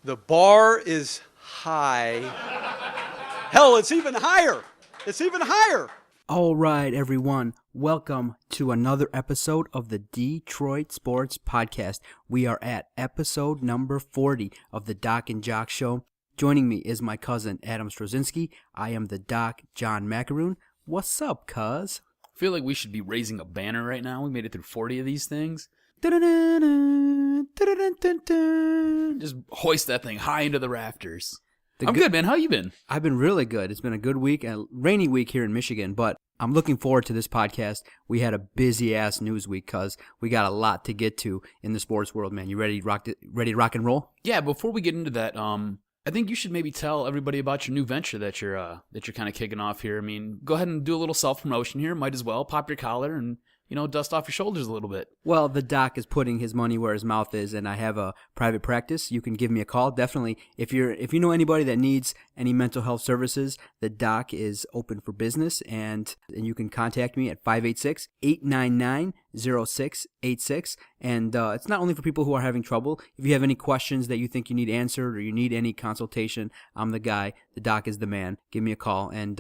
The bar is high. Hell, it's even higher. It's even higher. All right, everyone. Welcome to another episode of the Detroit Sports Podcast. We are at episode number 40 of the Doc and Jock Show. Joining me is my cousin, Adam Strozinski. I am the Doc, John Macaroon. What's up, cuz? I feel like we should be raising a banner right now. We made it through 40 of these things. Just hoist that thing high into the rafters. I'm good, man. How you been? I've been really good. It's been a good week, a rainy week here in Michigan, but I'm looking forward to this podcast. We had a busy-ass news week because we got a lot to get to in the sports world, man. You ready to rock and roll? Yeah, before we get into that, I think you should maybe tell everybody about your new venture that you're kind of kicking off here. I mean, go ahead and do a little self-promotion here. Might as well pop your collar and, dust off your shoulders a little bit. Well, the Doc is putting his money where his mouth is, and I have a private practice. You can give me a call. Definitely, if you know anybody that needs any mental health services, the Doc is open for business, and you can contact me at 586-899-0686. And it's not only for people who are having trouble. If you have any questions that you think you need answered or you need any consultation, I'm the guy. The Doc is the man. Give me a call. And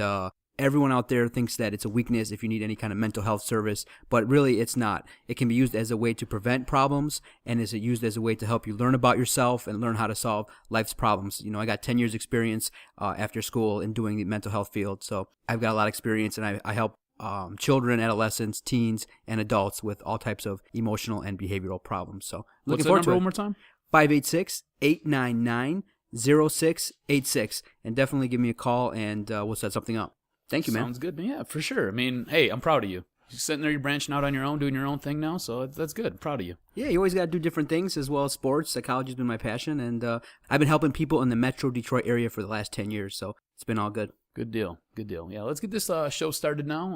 everyone out there thinks that it's a weakness if you need any kind of mental health service, but really it's not. It can be used as a way to prevent problems, and is used as a way to help you learn about yourself and learn how to solve life's problems. I got 10 years experience after school in doing the mental health field, so I've got a lot of experience, and I help children, adolescents, teens, and adults with all types of emotional and behavioral problems. So looking forward to it. One more time? 586-899-0686, and definitely give me a call, and we'll set something up. Thank you, man. Sounds good, man. Yeah, for sure. I mean, hey, I'm proud of you. You're sitting there, you're branching out on your own, doing your own thing now, so that's good. I'm proud of you. Yeah, you always got to do different things as well as sports. Psychology's been my passion, and I've been helping people in the Metro Detroit area for the last 10 years, so it's been all good. Good deal. Yeah, let's get this show started now.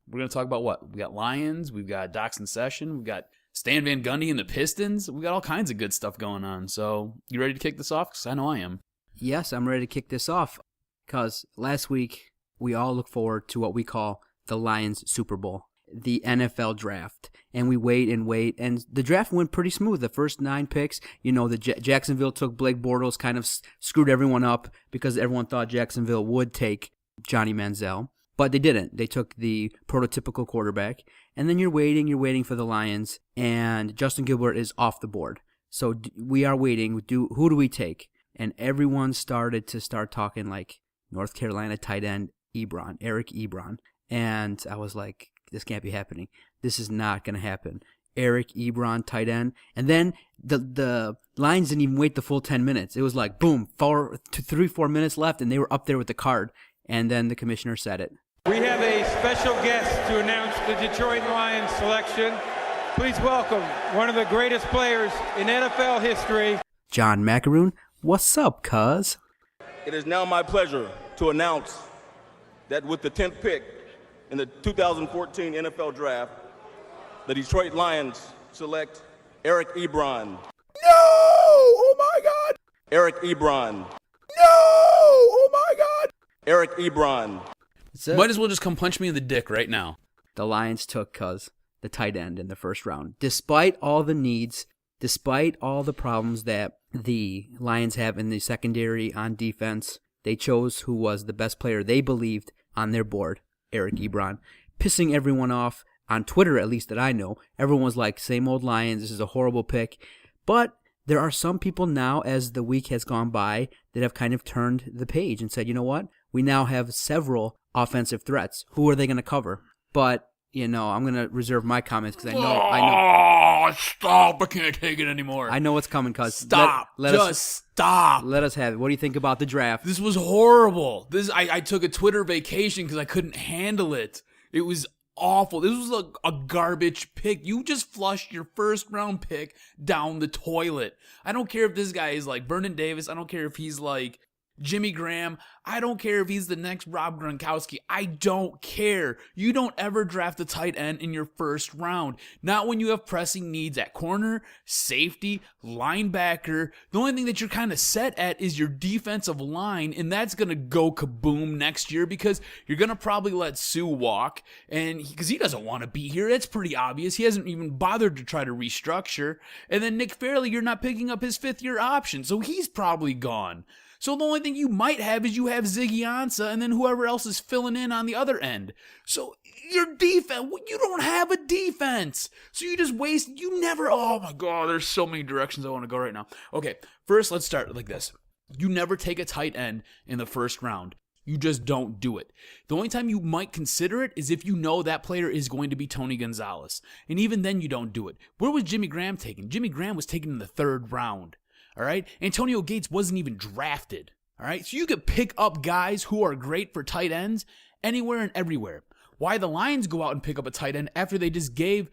We're going to talk about what? We got Lions, we've got Docs in Session, we've got Stan Van Gundy and the Pistons. We got all kinds of good stuff going on, so you ready to kick this off? Because I know I am. Yes, I'm ready to kick this off, because last week we all look forward to what we call the Lions Super Bowl, the NFL draft. And we wait, and the draft went pretty smooth. The first 9 picks, Jacksonville took Blake Bortles, kind of screwed everyone up because everyone thought Jacksonville would take Johnny Manziel. But they didn't. They took the prototypical quarterback. And then you're waiting for the Lions, and Justin Gilbert is off the board. So we are waiting. Who do we take? And everyone started talking like North Carolina tight end Eric Ebron. And I was like, this can't be happening. This is not going to happen. Eric Ebron, tight end. And then the Lions didn't even wait the full 10 minutes. It was like, boom, 4 minutes left, and they were up there with the card. And then the commissioner said it. We have a special guest to announce the Detroit Lions selection. Please welcome one of the greatest players in NFL history, John Macaroon. What's up, cuz? It is now my pleasure to announce that with the 10th pick in the 2014 NFL Draft, the Detroit Lions select Eric Ebron. No! Oh, my God! Eric Ebron. No! Oh, my God! Eric Ebron. Might as well just come punch me in the dick right now. The Lions took the tight end in the first round. Despite all the needs, despite all the problems that the Lions have in the secondary on defense, they chose who was the best player they believed on their board, Eric Ebron, pissing everyone off on Twitter, at least that I know. Everyone was like, same old Lions, this is a horrible pick. But there are some people now, as the week has gone by, that have kind of turned the page and said, you know what? We now have several offensive threats. Who are they going to cover? But, I'm going to reserve my comments because I know. Oh, stop. I can't take it anymore. I know what's coming, cuz. Stop. Stop. Let us have it. What do you think about the draft? This was horrible. I took a Twitter vacation because I couldn't handle it. It was awful. This was a garbage pick. You just flushed your first round pick down the toilet. I don't care if this guy is like Vernon Davis. I don't care if he's like Jimmy Graham, I don't care if he's the next Rob Gronkowski. I don't care. You don't ever draft a tight end in your first round. Not when you have pressing needs at corner, safety, linebacker. The only thing that you're kind of set at is your defensive line, and that's going to go kaboom next year because you're going to probably let Sue walk, and because he doesn't want to be here. It's pretty obvious. He hasn't even bothered to try to restructure. And then Nick Fairley, you're not picking up his fifth-year option, so he's probably gone. So the only thing you might have is you have Ziggy Ansah and then whoever else is filling in on the other end. So your defense, you don't have a defense. So you just waste, oh my God, there's so many directions I want to go right now. Okay, first let's start like this. You never take a tight end in the first round. You just don't do it. The only time you might consider it is if you know that player is going to be Tony Gonzalez. And even then you don't do it. Where was Jimmy Graham taken? Jimmy Graham was taken in the third round. All right? Antonio Gates wasn't even drafted. All right? So you could pick up guys who are great for tight ends anywhere and everywhere. Why the Lions go out and pick up a tight end after they just gave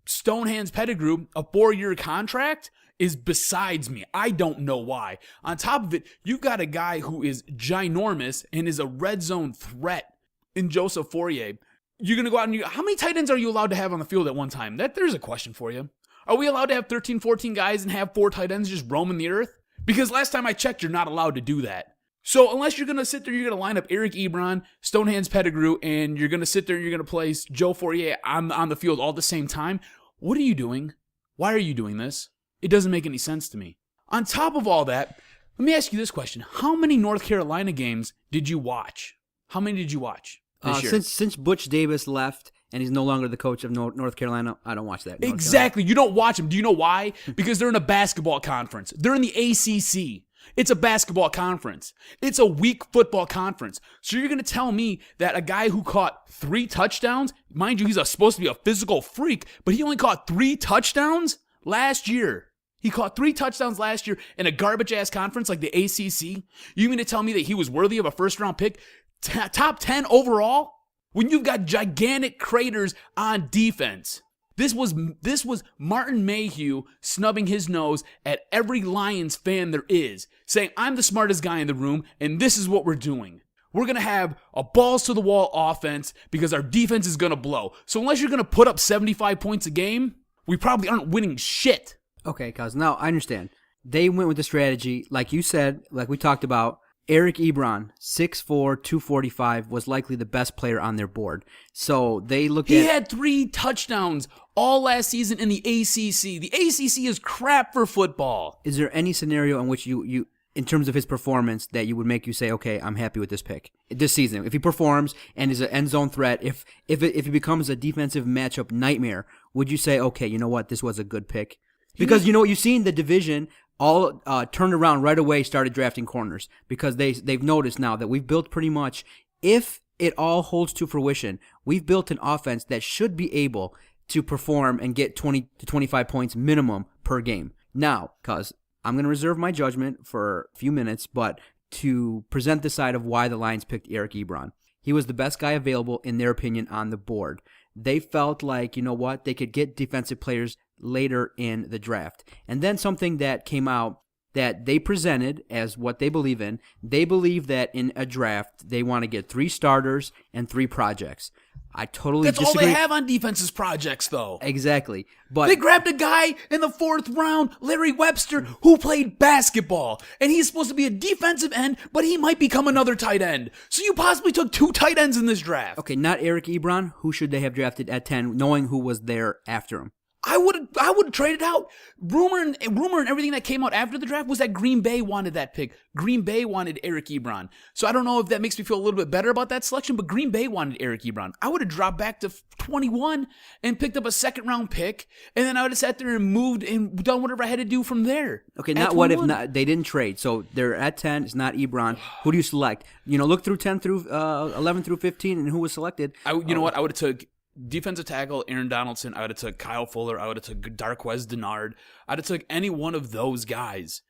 Stonehands Pettigrew a 4-year contract is besides me. I don't know why. On top of it, you've got a guy who is ginormous and is a red zone threat in Joseph Fourier. You're going to go out and how many tight ends are you allowed to have on the field at one time? There's a question for you. Are we allowed to have 13, 14 guys and have 4 tight ends just roaming the earth? Because last time I checked, you're not allowed to do that. So unless you're going to sit there, you're going to line up Eric Ebron, Stonehands Pettigrew, and you're going to sit there and you're going to place Joe Fourier on the field all at the same time, what are you doing? Why are you doing this? It doesn't make any sense to me. On top of all that, let me ask you this question. How many North Carolina games did you watch? How many did you watch this year? Since Butch Davis left and he's no longer the coach of North Carolina, I don't watch that. Exactly. You don't watch them. Do you know why? Because they're in a basketball conference. They're in the ACC. It's a basketball conference. It's a weak football conference. So you're going to tell me that a guy who caught 3 touchdowns, mind you, he's supposed to be a physical freak, but he only caught 3 touchdowns last year. He caught 3 touchdowns last year in a garbage-ass conference like the ACC. You mean to tell me that he was worthy of a first-round pick? Top 10 overall? When you've got gigantic craters on defense. This was Martin Mayhew snubbing his nose at every Lions fan there is, saying, I'm the smartest guy in the room, and this is what we're doing. We're going to have a balls-to-the-wall offense because our defense is going to blow. So unless you're going to put up 75 points a game, we probably aren't winning shit. Okay, cuz now I understand. They went with the strategy, like you said, like we talked about. Eric Ebron, 6'4", 245, was likely the best player on their board. So they looked He had 3 touchdowns all last season in the ACC. The ACC is crap for football. Is there any scenario in which you in terms of his performance, that you would make you say, okay, I'm happy with this pick this season? If he performs and is an end zone threat, if he becomes a defensive matchup nightmare, would you say, okay, you know what, this was a good pick? Because you know what, you've seen the division all turned around right away, started drafting corners because they've noticed now that we've built pretty much, if it all holds to fruition, we've built an offense that should be able to perform and get 20 to 25 points minimum per game. Now, cuz I'm going to reserve my judgment for a few minutes, but to present the side of why the Lions picked Eric Ebron. He was the best guy available, in their opinion, on the board. They felt like, you know what, they could get defensive players later in the draft. And then something that came out that they presented as what they believe in, they believe that in a draft, they want to get 3 starters and 3 projects. I totally disagree. That's all they have on defenses projects, though. Exactly. But they grabbed a guy in the 4th round, Larry Webster, who played basketball. And he's supposed to be a defensive end, but he might become another tight end. So you possibly took 2 tight ends in this draft. Okay, not Eric Ebron. Who should they have drafted at 10, knowing who was there after him? I would have traded out. Rumor and everything that came out after the draft was that Green Bay wanted that pick. Green Bay wanted Eric Ebron. So I don't know if that makes me feel a little bit better about that selection, but Green Bay wanted Eric Ebron. I would have dropped back to 21 and picked up a 2nd-round pick, and then I would have sat there and moved and done whatever I had to do from there. Okay, not what if not, they didn't trade. So they're at 10. It's not Ebron. Who do you select? You know, look through 10 through 11 through 15, and who was selected. You know what? I would have took defensive tackle Aaron Donaldson. I would have took Kyle Fuller. I would have took Darquez Dennard. I'd have took any one of those guys.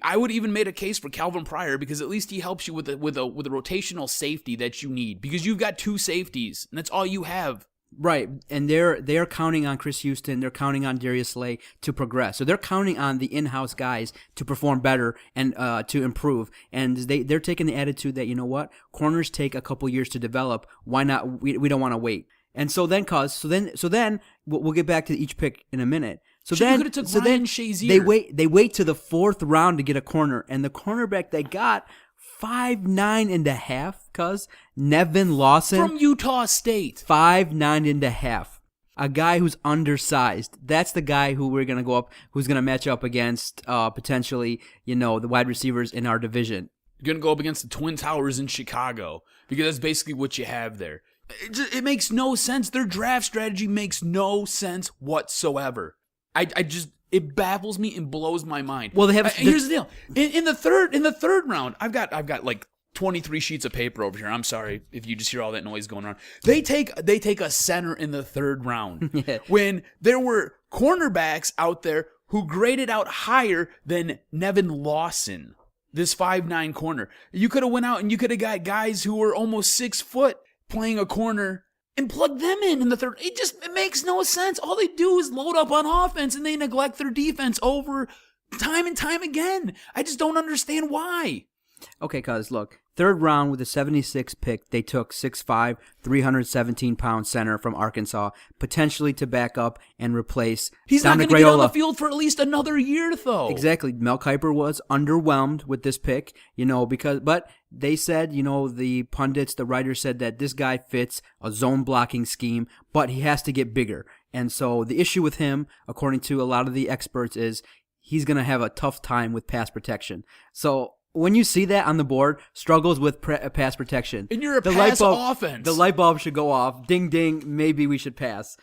I would even made a case for Calvin Pryor because at least he helps you with a rotational safety that you need because you've got 2 safeties and that's all you have. Right, and they're counting on Chris Houston, they're counting on Darius Slay to progress. So they're counting on the in-house guys to perform better and to improve. And they're taking the attitude that, you know what, corners take a couple years to develop. Why not? We don't want to wait. And so then we'll get back to each pick in a minute. So Shit, then, you could've took Ryan Shazier. they wait to the 4th round to get a corner, and the cornerback they got 5'9.5", cuz Nevin Lawson from Utah State. 5'9.5". A guy who's undersized. That's the guy who we're gonna go up, who's gonna match up against potentially, the wide receivers in our division. You're gonna go up against the Twin Towers in Chicago because that's basically what you have there. It makes no sense. Their draft strategy makes no sense whatsoever. It baffles me and blows my mind. Well, here's the deal. In the third round, I've got like 23 sheets of paper over here. I'm sorry if you just hear all that noise going on. They take a center in the 3rd round when there were cornerbacks out there who graded out higher than Nevin Lawson, this 5'9" corner. You could have went out and you could have got guys who were almost 6 foot playing a corner and plug them in the 3rd. It makes no sense. All they do is load up on offense and they neglect their defense over time and time again. I just don't understand why. Okay, cuz look, 3rd round with a 76 pick, they took 6'5", 317-pound center from Arkansas, potentially to back up and replace He's not Dominic going to get on the Raiola. field for at least another year, though. Exactly. Mel Kiper was underwhelmed with this pick, but they said, the pundits, the writers said that this guy fits a zone blocking scheme, but he has to get bigger. And so the issue with him, according to a lot of the experts, is he's going to have a tough time with pass protection. So when you see that on the board, struggles with pass protection. And you're a pass offense. The light bulb should go off. Ding, ding, maybe we should pass.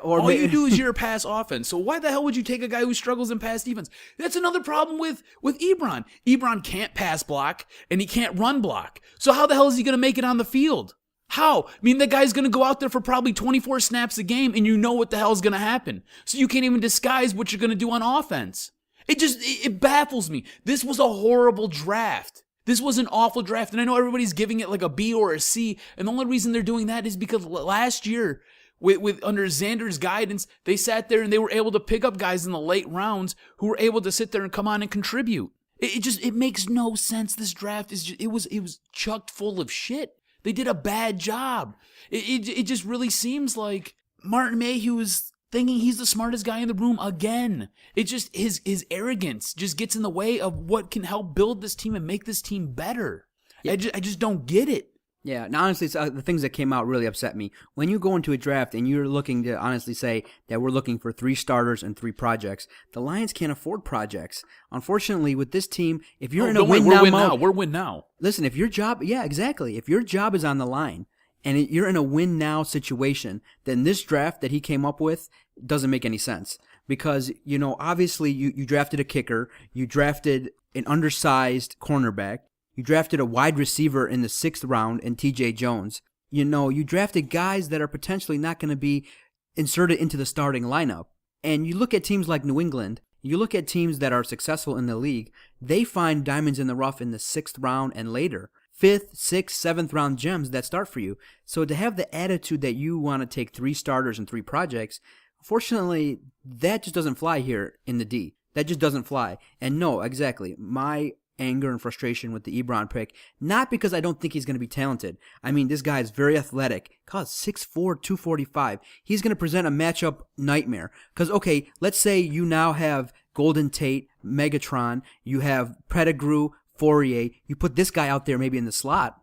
All you do is you're a pass offense. So why the hell would you take a guy who struggles in pass defense? That's another problem with Ebron. Ebron can't pass block, and he can't run block. So how the hell is he going to make it on the field? How? I mean, that guy's going to go out there for probably 24 snaps a game, and you know what the hell is going to happen. So you can't even disguise what you're going to do on offense. It baffles me. This was a horrible draft. This was an awful draft, and I know everybody's giving it like a B or a C, and the only reason they're doing that is because last year, with under Xander's guidance, they sat there and they were able to pick up guys in the late rounds who were able to sit there and come on and contribute. It makes no sense. This draft it was chucked full of shit. They did a bad job. It just really seems like Martin Mayhew is thinking he's the smartest guy in the room again. It just his arrogance just gets in the way of what can help build this team and make this team better. Yeah. I just don't get it. Yeah, and honestly, the things that came out really upset me. When you go into a draft and you're looking to honestly say that we're looking for 3 starters and 3 projects, the Lions can't afford projects. Unfortunately, with this team, if you're in a win-now mode... We're win now. Listen, if your job... Yeah, exactly. If your job is on the line and you're in a win-now situation, then this draft that he came up with doesn't make any sense. Because, obviously you drafted a kicker, you drafted an undersized cornerback, you drafted a wide receiver in the 6th round in TJ Jones. You drafted guys that are potentially not going to be inserted into the starting lineup. And you look at teams like New England, you look at teams that are successful in the league, they find diamonds in the rough in the 6th round and later. 5th, 6th, 7th round gems that start for you. So to have the attitude that you want to take 3 starters and 3 projects, unfortunately, that just doesn't fly here in the D. That just doesn't fly. And no, exactly, my anger and frustration with the Ebron pick, not because I don't think he's going to be talented. I mean, this guy is very athletic. God, 6'4", 245. He's going to present a matchup nightmare. Because, okay, let's say you now have Golden Tate, Megatron, you have Pettigrew, Fourier. You put this guy out there maybe in the slot.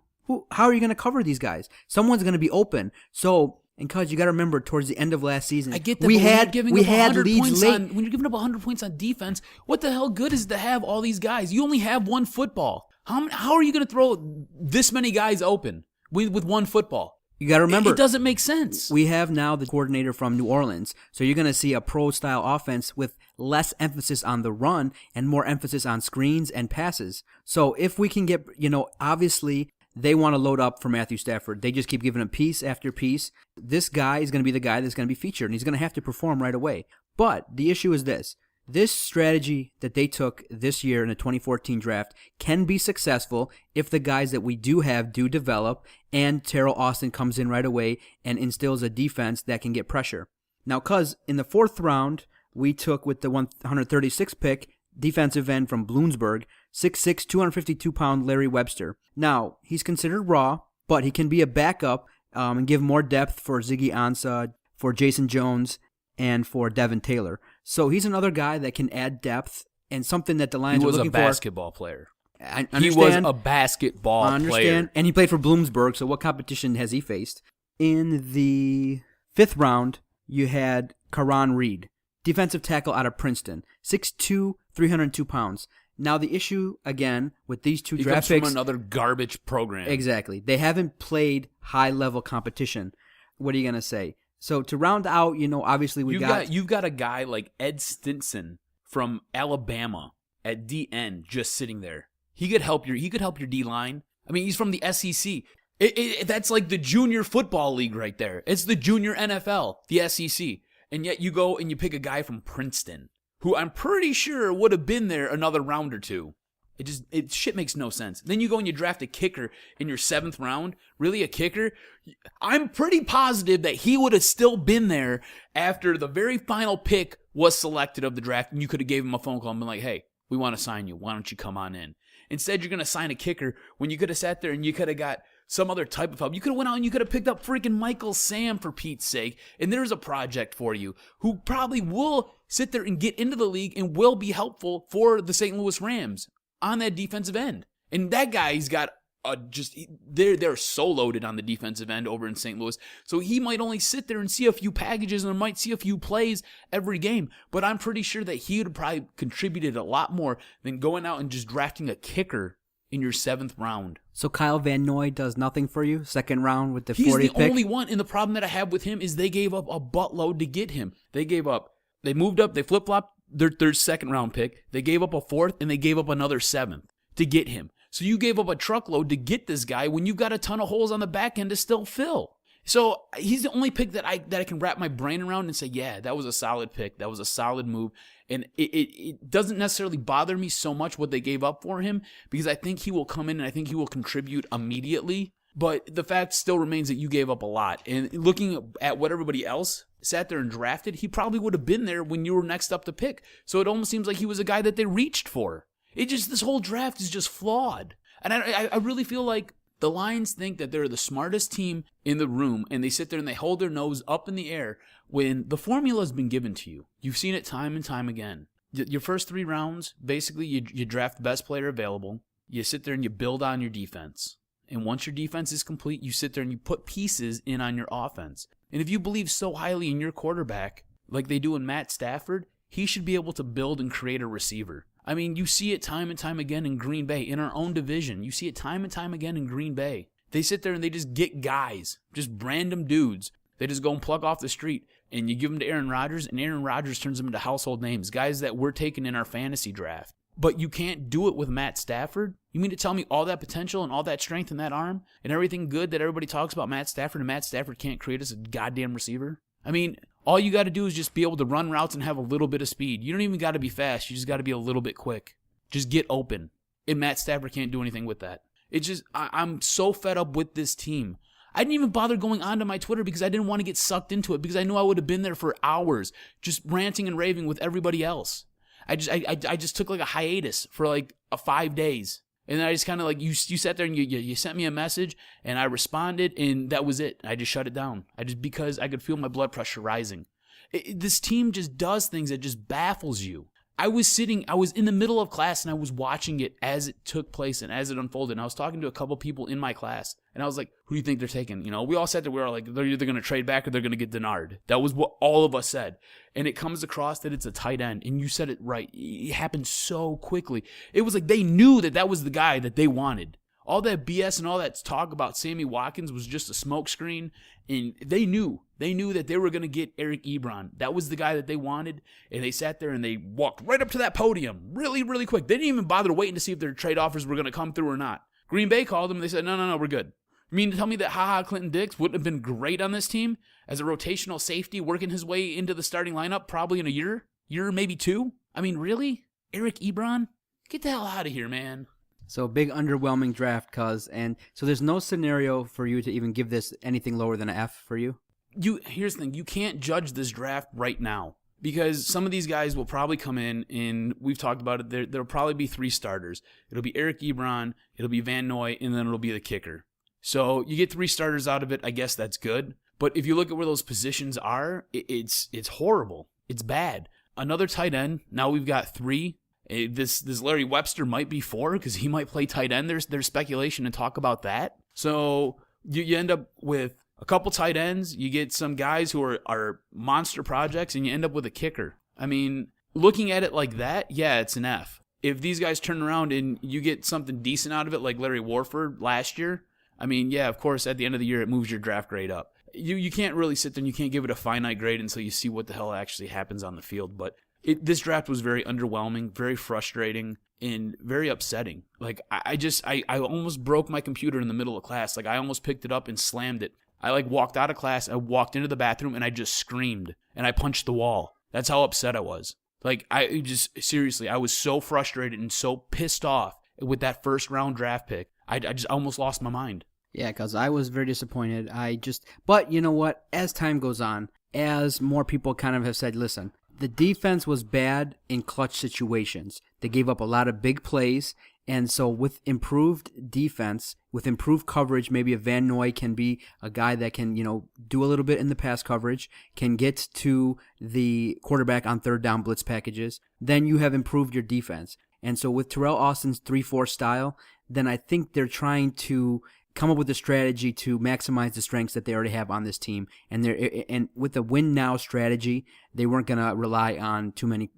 How are you going to cover these guys? Someone's going to be open. So... And cuz you got to remember, towards the end of last season, I get that. we had leads late. When you're giving up 100 points on defense, what the hell good is it to have all these guys? You only have one football. How are you going to throw this many guys open with one football? You got to remember, it doesn't make sense. We have now the coordinator from New Orleans, so you're going to see a pro-style offense with less emphasis on the run and more emphasis on screens and passes. So if we can get, obviously, they want to load up for Matthew Stafford. They just keep giving him piece after piece. This guy is going to be the guy that's going to be featured, and he's going to have to perform right away. But the issue is this. This strategy that they took this year in the 2014 draft can be successful if the guys that we do have do develop and Terrell Austin comes in right away and instills a defense that can get pressure. Now, cuz in the 4th round, we took with the 136th pick, defensive end from Bloomsburg, 6'6", 252-pound Larry Webster. Now, he's considered raw, but he can be a backup and give more depth for Ziggy Ansah, for Jason Jones, and for Devin Taylor. So he's another guy that can add depth and something that the Lions are looking for. He was a basketball player. I understand. He was a basketball I understand. player. And he played for Bloomsburg, so what competition has he faced? In the 5th round, you had Karan Reed, defensive tackle out of Princeton, 6'2", 302 pounds. Now the issue, again, with these two draft picks... He comes from another garbage program. Exactly. They haven't played high-level competition. What are you going to say? So to round out, obviously you've got a guy like Ed Stinson from Alabama at DN just sitting there. He could help your D line. I mean, he's from the SEC. That's like the junior football league right there. It's the junior NFL, the SEC. And yet you go and you pick a guy from Princeton, who I'm pretty sure would have been there another round or two. Shit makes no sense. Then you go and you draft a kicker in your 7th round. Really, a kicker? I'm pretty positive that he would have still been there after the very final pick was selected of the draft, and you could have gave him a phone call and been like, hey, we want to sign you. Why don't you come on in? Instead, you're going to sign a kicker when you could have sat there and you could have got some other type of help. You could have went out and you could have picked up freaking Michael Sam, for Pete's sake, and there's a project for you who probably will sit there and get into the league and will be helpful for the St. Louis Rams on that defensive end. And that guy's got they're so loaded on the defensive end over in St. Louis. So he might only sit there and see a few packages and might see a few plays every game. But I'm pretty sure that he would have probably contributed a lot more than going out and just drafting a kicker in your 7th round. So Kyle Van Noy does nothing for you? 2nd round with the 40th pick? He's the only one. And the problem that I have with him is they gave up a buttload to get him. They moved up, they flip-flopped their 2nd round pick. They gave up a 4th, and they gave up another 7th to get him. So you gave up a truckload to get this guy when you've got a ton of holes on the back end to still fill. So he's the only pick that I can wrap my brain around and say, yeah, that was a solid pick. That was a solid move. And it doesn't necessarily bother me so much what they gave up for him, because I think he will come in and I think he will contribute immediately. But the fact still remains that you gave up a lot. And looking at what everybody else sat there and drafted, he probably would have been there when you were next up to pick. So it almost seems like he was a guy that they reached for. This whole draft is just flawed. And I really feel like the Lions think that they're the smartest team in the room, and they sit there and they hold their nose up in the air when the formula has been given to you. You've seen it time and time again. Your first 3 rounds, basically you draft the best player available. You sit there and you build on your defense. And once your defense is complete, you sit there and you put pieces in on your offense. And if you believe so highly in your quarterback, like they do in Matt Stafford, he should be able to build and create a receiver. I mean, you see it time and time again in Green Bay, in our own division. You see it time and time again in Green Bay. They sit there and they just get guys, just random dudes. They just go and plug off the street, and you give them to Aaron Rodgers, and Aaron Rodgers turns them into household names, guys that we're taking in our fantasy draft. But you can't do it with Matt Stafford? You mean to tell me all that potential and all that strength in that arm and everything good that everybody talks about Matt Stafford, and Matt Stafford can't create us a goddamn receiver? I mean, all you got to do is just be able to run routes and have a little bit of speed. You don't even got to be fast. You just got to be a little bit quick. Just get open. And Matt Stafford can't do anything with that. It's just, I'm so fed up with this team. I didn't even bother going onto my Twitter because I didn't want to get sucked into it, because I knew I would have been there for hours just ranting and raving with everybody else. I just took like a hiatus for like 5 days. And then I just kind of like, you sat there and you sent me a message and I responded, and that was it. I just shut it down. Because I could feel my blood pressure rising. This team just does things that just baffles you. I was in the middle of class and I was watching it as it took place and as it unfolded. And I was talking to a couple people in my class and I was like, who do you think they're taking? You know, we all said that we were like, they're either going to trade back or they're going to get Denard. That was what all of us said. And it comes across that it's a tight end. And you said it right. It happened so quickly. It was like they knew that was the guy that they wanted. All that BS and all that talk about Sammy Watkins was just a smokescreen. And they knew that they were going to get Eric Ebron. That was the guy that they wanted. And they sat there and they walked right up to that podium really, really quick. They didn't even bother waiting to see if their trade offers were going to come through or not. Green Bay called them and they said, no, we're good. You mean to tell me that Clinton Dix wouldn't have been great on this team as a rotational safety working his way into the starting lineup probably in a year, maybe 2? I mean, really? Eric Ebron? Get the hell out of here, man. So big underwhelming draft, and so there's no scenario for you to even give this anything lower than an F for you? Here's the thing. You can't judge this draft right now because some of these guys will probably come in, and we've talked about it. There'll probably be 3 starters. It'll be Eric Ebron, it'll be Van Noy, and then it'll be the kicker. So you get 3 starters out of it. I guess that's good. But if you look at where those positions are, it's horrible. It's bad. Another tight end. Now we've got 3. This Larry Webster might be 4 because he might play tight end. There's speculation and talk about that. So you end up with a couple tight ends. You get some guys who are monster projects, and you end up with a kicker. I mean, looking at it like that, yeah, it's an F. If these guys turn around and you get something decent out of it like Larry Warford last year, I mean, yeah, of course, at the end of the year, it moves your draft grade up. You can't really sit there and you can't give it a finite grade until you see what the hell actually happens on the field. But this draft was very underwhelming, very frustrating, and very upsetting. Like, I almost broke my computer in the middle of class. Like, I almost picked it up and slammed it. I, walked out of class, I walked into the bathroom, and I just screamed, and I punched the wall. That's how upset I was. Like, seriously, I was so frustrated and so pissed off with that first-round draft pick. I just almost lost my mind. Yeah, because I was very disappointed. But you know what? As time goes on, as more people kind of have said, listen, the defense was bad in clutch situations. They gave up a lot of big plays, and so with improved defense, with improved coverage, maybe a Van Noy can be a guy that can, do a little bit in the pass coverage, can get to the quarterback on third down blitz packages. Then you have improved your defense. And so with Terrell Austin's 3-4 style, then I think they're trying to come up with a strategy to maximize the strengths that they already have on this team. And with the win now strategy, they weren't going to rely on too many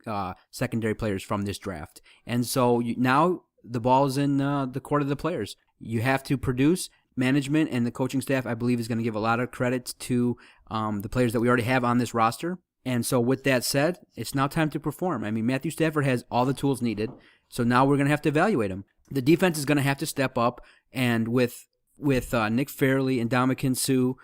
secondary players from this draft. And so now the ball's in the court of the players. You have to produce. Management and the coaching staff, I believe, is going to give a lot of credit to the players that we already have on this roster. And so with that said, it's now time to perform. I mean, Matthew Stafford has all the tools needed, so now we're going to have to evaluate him. The defense is going to have to step up, and with Nick Fairley and Ndamukong Suh,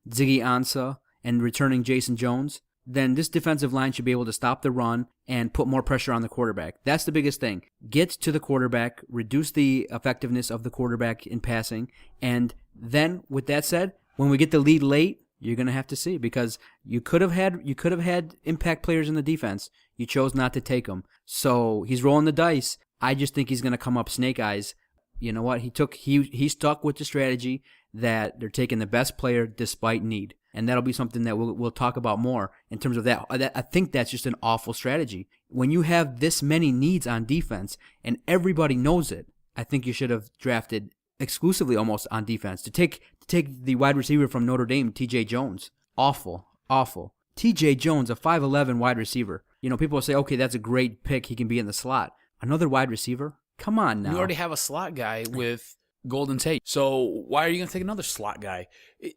Ziggy Ansah, and returning Jason Jones, then this defensive line should be able to stop the run and put more pressure on the quarterback. That's the biggest thing. Get to the quarterback, reduce the effectiveness of the quarterback in passing, and then, with that said, when we get the lead late, you're going to have to see, because you could have had impact players in the defense. You chose not to take them. So he's rolling the dice. I just think he's going to come up snake eyes. You know what? He stuck with the strategy that they're taking the best player despite need. And that'll be something that we'll talk about more in terms of that. I think that's just an awful strategy. When you have this many needs on defense and everybody knows it, I think you should have drafted exclusively almost on defense. To take the wide receiver from Notre Dame, TJ Jones. Awful. TJ Jones, a 5'11 wide receiver. People will say, okay, that's a great pick. He can be in the slot. Another wide receiver? Come on now. You already have a slot guy with Golden Tate. So why are you going to take another slot guy?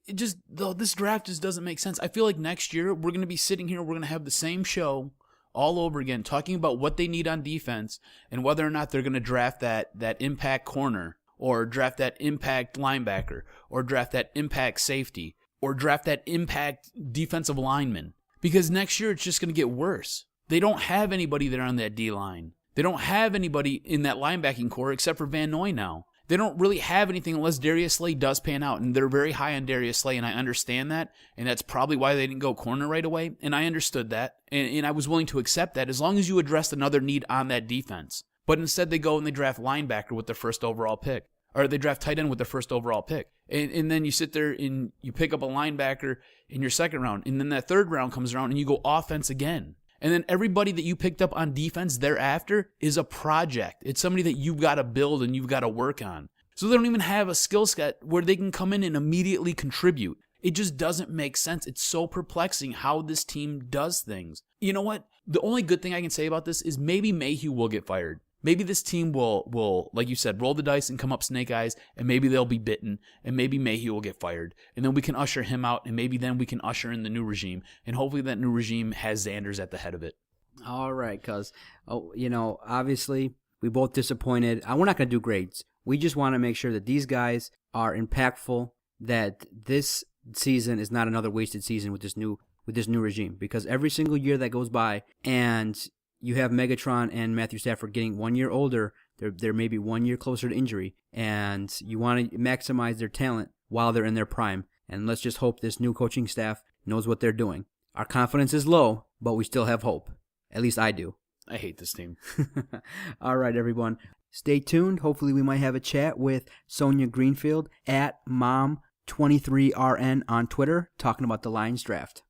This draft just doesn't make sense. I feel like next year we're going to be sitting here, we're going to have the same show all over again, talking about what they need on defense and whether or not they're going to draft that impact corner, or draft that impact linebacker, or draft that impact safety, or draft that impact defensive lineman. Because next year it's just going to get worse. They don't have anybody there on that D-line. They don't have anybody in that linebacking core except for Van Noy now. They don't really have anything unless Darius Slay does pan out, and they're very high on Darius Slay, and I understand that, and that's probably why they didn't go corner right away, and I understood that, and I was willing to accept that as long as you addressed another need on that defense. But instead they go and they draft linebacker with their first overall pick, or they draft tight end with their first overall pick, and then you sit there and you pick up a linebacker in your second round, and then that third round comes around and you go offense again. And then everybody that you picked up on defense thereafter is a project. It's somebody that you've got to build and you've got to work on. So they don't even have a skill set where they can come in and immediately contribute. It just doesn't make sense. It's so perplexing how this team does things. You know what? The only good thing I can say about this is maybe Mayhew will get fired. Maybe this team will, like you said, roll the dice and come up snake eyes, and maybe they'll be bitten, and maybe Mayhew will get fired. And then we can usher him out, and maybe then we can usher in the new regime. And hopefully that new regime has Xanders at the head of it. All right, because, obviously we both disappointed. We're not going to do grades. We just want to make sure that these guys are impactful, that this season is not another wasted season with this new regime. Because every single year that goes by and you have Megatron and Matthew Stafford getting 1 year older. They're maybe 1 year closer to injury, and you want to maximize their talent while they're in their prime. And let's just hope this new coaching staff knows what they're doing. Our confidence is low, but we still have hope. At least I do. I hate this team. All right, everyone. Stay tuned. Hopefully we might have a chat with Sonja Greenfield at Mom23RN on Twitter talking about the Lions draft.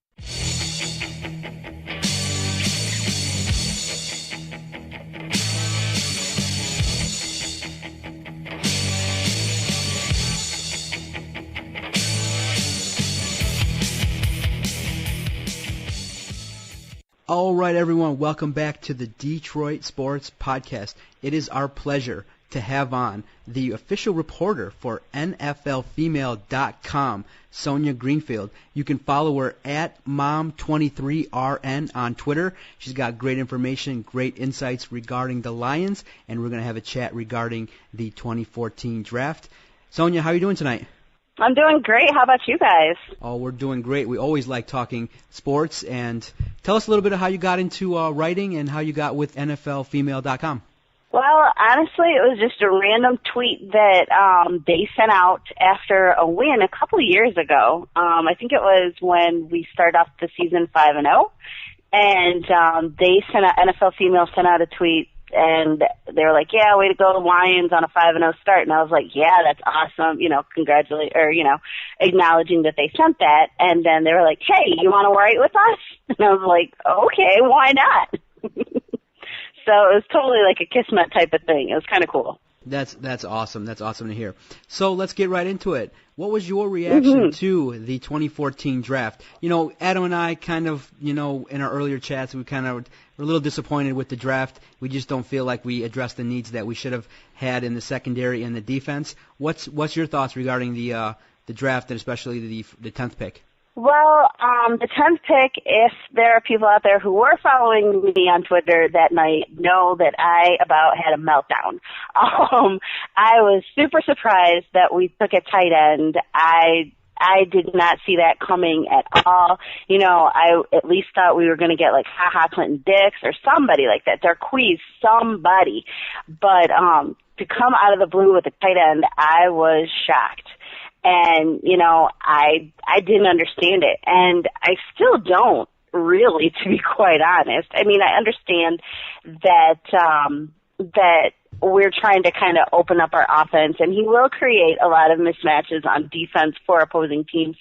All right, everyone, welcome back to the Detroit Sports Podcast. It is our pleasure to have on the official reporter for NFLfemale.com, Sonja Greenfield. You can follow her at Mom23RN on Twitter. She's got great information, great insights regarding the Lions, and we're going to have a chat regarding the 2014 draft. Sonja, how are you doing tonight? I'm doing great. How about you guys? Oh, we're doing great. We always like talking sports. And tell us a little bit of how you got into writing and how you got with NFLfemale.com. Well, honestly, it was just a random tweet that they sent out after a win a couple of years ago. I think it was when we started off the season 5-0. And they sent out, NFL Female sent out a tweet. And they were like, yeah, way to go, Lions on a 5-0 start. And I was like, yeah, that's awesome. Acknowledging that they sent that. And then they were like, hey, you want to write with us? And I was like, okay, why not? So it was totally like a Kismet type of thing. It was kind of cool. That's awesome. That's awesome to hear. So let's get right into it. What was your reaction to the 2014 draft? Adam and I kind of, in our earlier chats, we kind of were a little disappointed with the draft. We just don't feel like we addressed the needs that we should have had in the secondary and the defense. What's your thoughts regarding the draft and especially the 10th pick? Well, the 10th pick, if there are people out there who were following me on Twitter that night, know that I about had a meltdown. I was super surprised that we took a tight end. I did not see that coming at all. I at least thought we were going to get like Clinton Dix or somebody like that. Darqueze, somebody. But to come out of the blue with a tight end, I was shocked. And, I didn't understand it. And I still don't really, to be quite honest. I mean, I understand that we're trying to kind of open up our offense, and he will create a lot of mismatches on defense for opposing teams.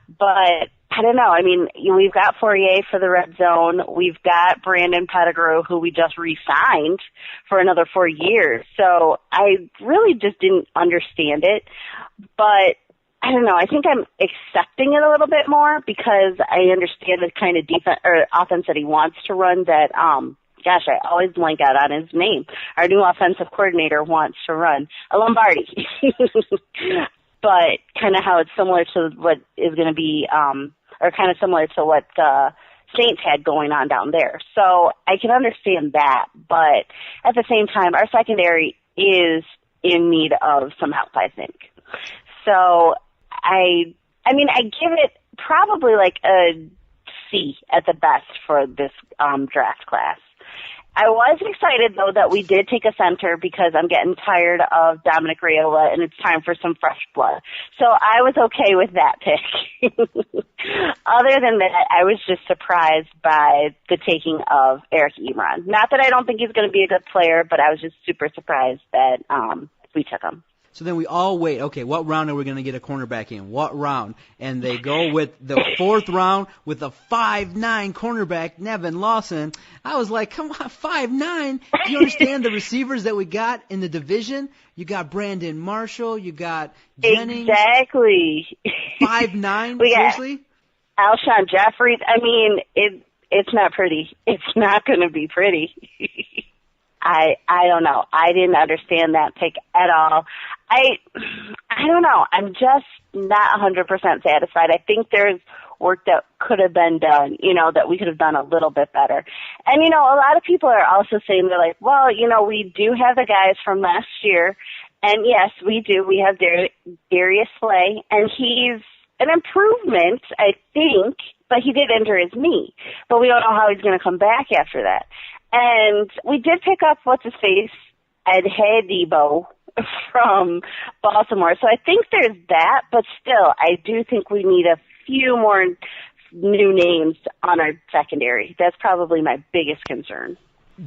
But I don't know. I mean, we've got Fourier for the red zone. We've got Brandon Pettigrew, who we just re-signed for another 4 years. So I really just didn't understand it. But I don't know. I think I'm accepting it a little bit more because I understand the kind of defense or offense that he wants to run. That I always blank out on his name. Our new offensive coordinator wants to run a Lombardi, but kind of how it's similar to what is going to be, or kind of similar to what Saints had going on down there. So I can understand that, but at the same time, our secondary is in need of some help, I think. So I mean, I give it probably like a C at the best for this draft class. I was excited, though, that we did take a center because I'm getting tired of Dominic Raiola, and it's time for some fresh blood. So I was okay with that pick. Other than that, I was just surprised by the taking of Eric Ebron. Not that I don't think he's going to be a good player, but I was just super surprised that we took him. So then we all wait. Okay, what round are we going to get a cornerback in? What round? And they go with the fourth round with a 5'9" cornerback, Nevin Lawson. I was like, come on, 5'9"? Do you understand the receivers that we got in the division? You got Brandon Marshall. You got Jennings. Exactly. 5'9"? Seriously? Alshon Jeffries. I mean, it's not pretty. It's not going to be pretty. I don't know. I didn't understand that pick at all. I don't know. I'm just not 100% satisfied. I think there's work that could have been done, that we could have done a little bit better. And, a lot of people are also saying, they're like, well, we do have the guys from last year. And yes, we do. We have Darius Slay, and he's an improvement, I think, but he did injure his knee. But we don't know how he's going to come back after that. And we did pick up what's-his-face, Ed Debo from Baltimore. So I think there's that, but still, I do think we need a few more new names on our secondary. That's probably my biggest concern.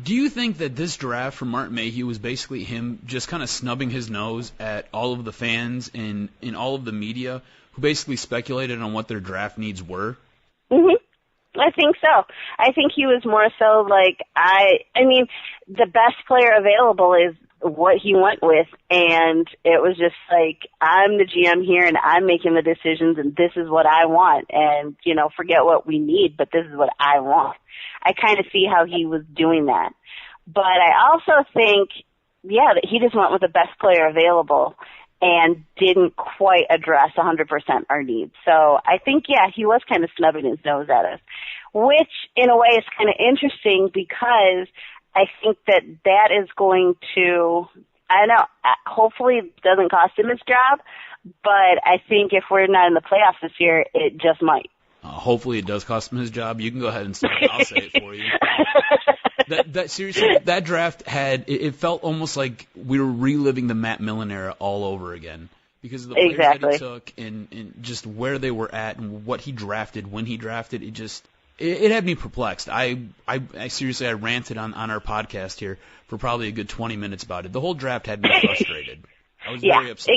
Do you think that this draft from Martin Mayhew was basically him just kind of snubbing his nose at all of the fans and in all of the media who basically speculated on what their draft needs were? Mm-hmm. I think so. I think he was more so like, I mean, the best player available is what he went with, and it was just like, I'm the GM here, and I'm making the decisions, and this is what I want, and, you know, forget what we need, but this is what I want. I kind of see how he was doing that. But I also think, yeah, that he just went with the best player available and didn't quite address 100% our needs. So I think, yeah, he was kind of snubbing his nose at us, which in a way is kind of interesting because I think that is going to, I don't know, hopefully it doesn't cost him his job, but I think if we're not in the playoffs this year, it just might. Hopefully it does cost him his job. You can go ahead and say it. I'll say it for you. That seriously, that draft it felt almost like we were reliving the Matt Millen era all over again because of the players that he took and just where they were at and what he drafted, when he drafted. It had me perplexed. I seriously, I ranted on our podcast here for probably a good 20 minutes about it. The whole draft had me frustrated. I was very upset.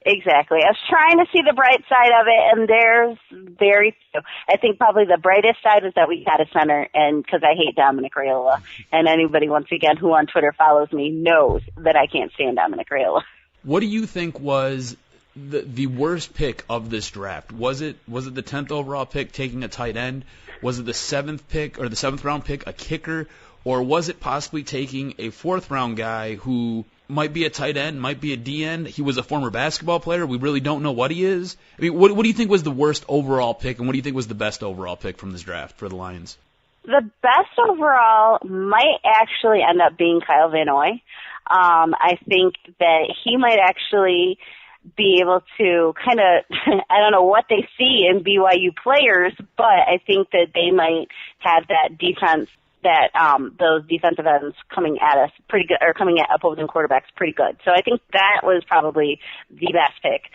Exactly. I was trying to see the bright side of it, and there's very few. I think probably the brightest side is that we had a center, and because I hate Dominic Raiola, and anybody, once again, who on Twitter follows me knows that I can't stand Dominic Raiola. What do you think was the worst pick of this draft? Was it the 10th overall pick taking a tight end? Was it the 7th pick or the 7th round pick, a kicker? Or was it possibly taking a 4th round guy who might be a tight end, might be a DN? He was a former basketball player. We really don't know what he is. I mean, what do you think was the worst overall pick, and what do you think was the best overall pick from this draft for the Lions? The best overall might actually end up being Kyle Van Noy. I think that he might actually be able to kind of, I don't know what they see in BYU players, but I think that they might have that defense, that those defensive ends coming at us pretty good, or coming at opposing quarterbacks pretty good. So I think that was probably the best pick.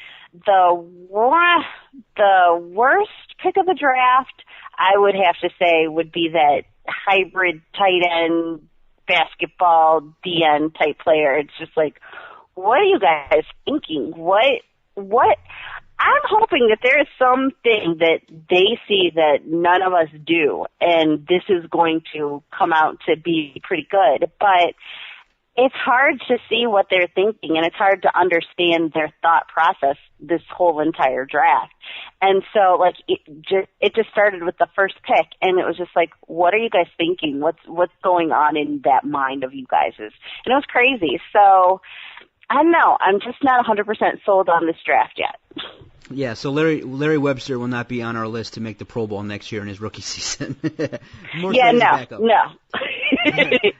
The worst pick of the draft, I would have to say, would be that hybrid tight end basketball DN type player. It's just like, what are you guys thinking? What? I'm hoping that there is something that they see that none of us do, and this is going to come out to be pretty good. But it's hard to see what they're thinking, and it's hard to understand their thought process this whole entire draft. And so, like, it just started with the first pick, and it was just like, what are you guys thinking? What's going on in that mind of you guys? And it was crazy. So I don't know. I'm just not 100% sold on this draft yet. Yeah, so Larry Webster will not be on our list to make the Pro Bowl next year in his rookie season. No.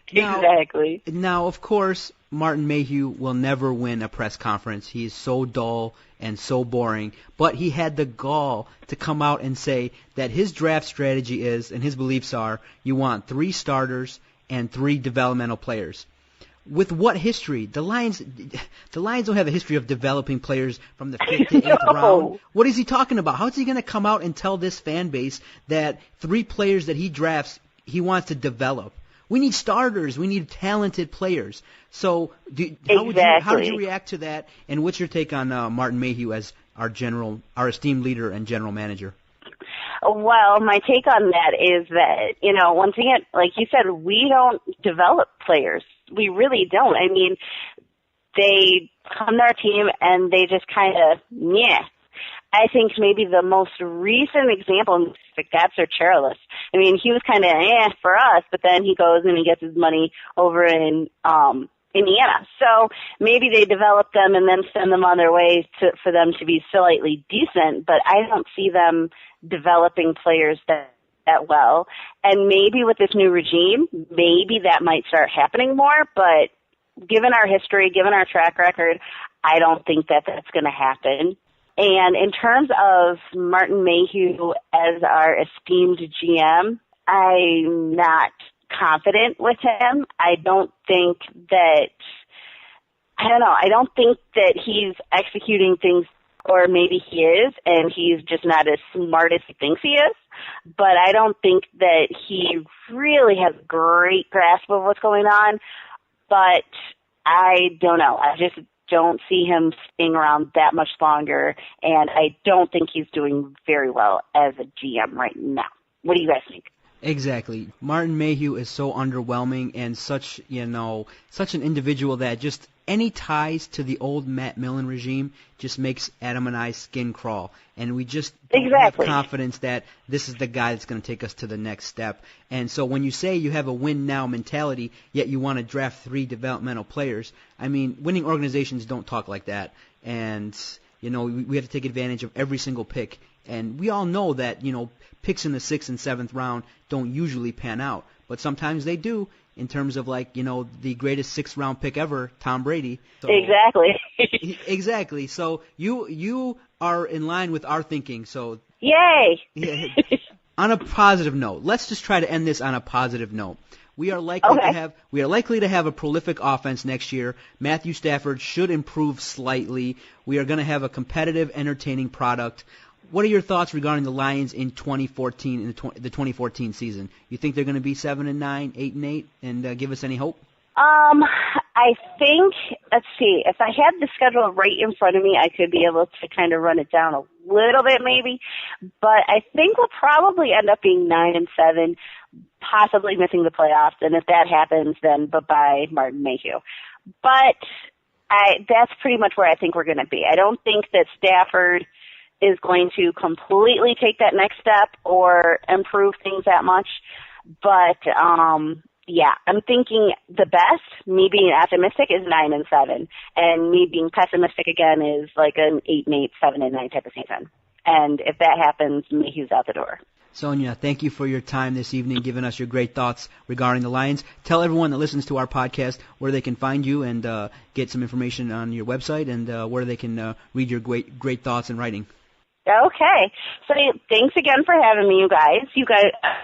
Exactly. Now, of course, Martin Mayhew will never win a press conference. He is so dull and so boring. But he had the gall to come out and say that his draft strategy is, and his beliefs are, you want 3 starters and 3 developmental players. With what history? The Lions don't have a history of developing players from the 5th to 8th round. What is he talking about? How is he going to come out and tell this fan base that 3 players that he drafts he wants to develop? We need starters. We need talented players. So how did you react to that, and what's your take on Martin Mayhew as our esteemed leader and general manager? Well, my take on that is that, once again, like you said, we don't develop players. We really don't. I mean, they come to our team and they just kind of, I think maybe the most recent example is Gabser Cherilus. I mean, he was kind of for us, but then he goes and he gets his money over in Indiana. So maybe they develop them and then send them on their way for them to be slightly decent, but I don't see them developing players that well. And maybe with this new regime, maybe that might start happening more, but given our history, given our track record, I don't think that that's going to happen. And in terms of Martin Mayhew as our esteemed GM, I'm not confident with him. I don't think that he's executing things, or maybe he is, and he's just not as smart as he thinks he is. But I don't think that he really has a great grasp of what's going on. But I don't know. I just don't see him staying around that much longer, and I don't think he's doing very well as a GM right now. What do you guys think? Exactly. Martin Mayhew is so underwhelming and such an individual that just any ties to the old Matt Millen regime just makes Adam and I's skin crawl. And we just don't have confidence that this is the guy that's going to take us to the next step. And so when you say you have a win-now mentality, yet you want to draft 3 developmental players, I mean, winning organizations don't talk like that. And, we have to take advantage of every single pick. And we all know that, picks in the 6th and 7th round don't usually pan out. But sometimes they do, in terms of the greatest 6th-round pick ever, Tom Brady. So, exactly. Exactly. So you are in line with our thinking. So yay! Yeah, on a positive note, let's just try to end this on a positive note. We are likely to have a prolific offense next year. Matthew Stafford should improve slightly. We are going to have a competitive, entertaining product. What are your thoughts regarding the Lions in 2014, in the 2014 season? You think they're going to be 7-9, 8-8, and give us any hope? I think, let's see, if I had the schedule right in front of me, I could be able to kind of run it down a little bit maybe. But I think we'll probably end up being 9-7, possibly missing the playoffs. And if that happens, then bye-bye Martin Mayhew. But that's pretty much where I think we're going to be. I don't think that Stafford is going to completely take that next step or improve things that much. But, yeah, I'm thinking the best, me being optimistic, is 9-7. And me being pessimistic again is like an 8-8, 7-9 type of season. And if that happens, Mayhew's out the door. Sonja, thank you for your time this evening, giving us your great thoughts regarding the Lions. Tell everyone that listens to our podcast where they can find you and get some information on your website and where they can read your great thoughts in writing. Okay. So thanks again for having me, you guys.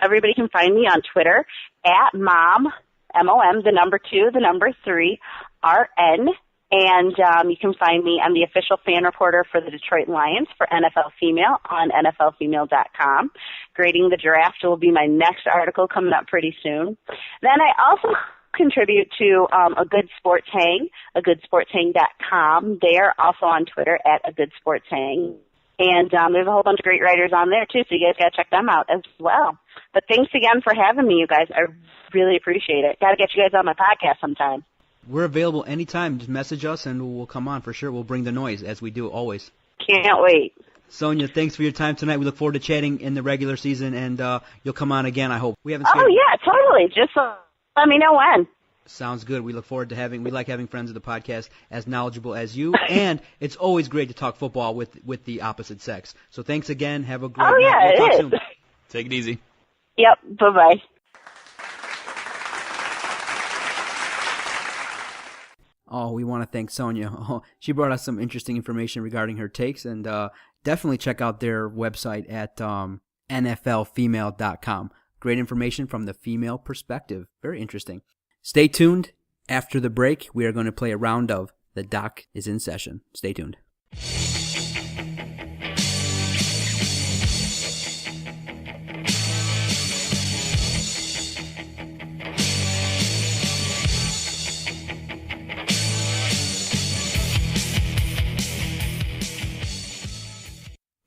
Everybody can find me on Twitter at mom, M-O-M, the number 2, the number 3, R-N. And you can find me. I'm the official fan reporter for the Detroit Lions for NFL Female on NFLfemale.com. Grading the draft will be my next article coming up pretty soon. Then I also contribute to A Good Sports Hang, agoodsportshang.com. They are also on Twitter at A Good Sports Hang. And there's a whole bunch of great writers on there, too, so you guys got to check them out as well. But thanks again for having me, you guys. I really appreciate it. Got to get you guys on my podcast sometime. We're available anytime. Just message us, and we'll come on for sure. We'll bring the noise, as we do always. Can't wait. Sonja, thanks for your time tonight. We look forward to chatting in the regular season, and you'll come on again, I hope. Yeah, totally. Just let me know when. Sounds good. We look forward to we like having friends of the podcast as knowledgeable as you, and it's always great to talk football with the opposite sex. So thanks again. Have a great night. We'll talk soon. Take it easy. Yep. Bye-bye. Oh, we want to thank Sonja. Oh, she brought us some interesting information regarding her takes, and definitely check out their website at NFLfemale.com. Great information from the female perspective. Very interesting. Stay tuned. After the break, we are going to play a round of The Doc is in Session. Stay tuned.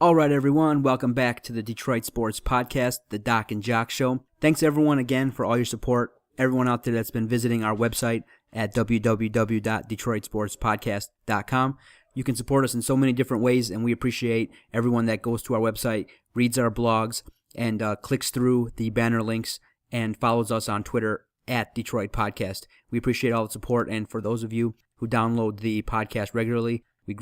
All right, everyone. Welcome back to the Detroit Sports Podcast, the Doc and Jock Show. Thanks, everyone, again, for all your support. Everyone out there that's been visiting our website at www.detroitsportspodcast.com. You can support us in so many different ways, and we appreciate everyone that goes to our website, reads our blogs, and clicks through the banner links and follows us on Twitter at Detroit Podcast. We appreciate all the support, and for those of you who download the podcast regularly, we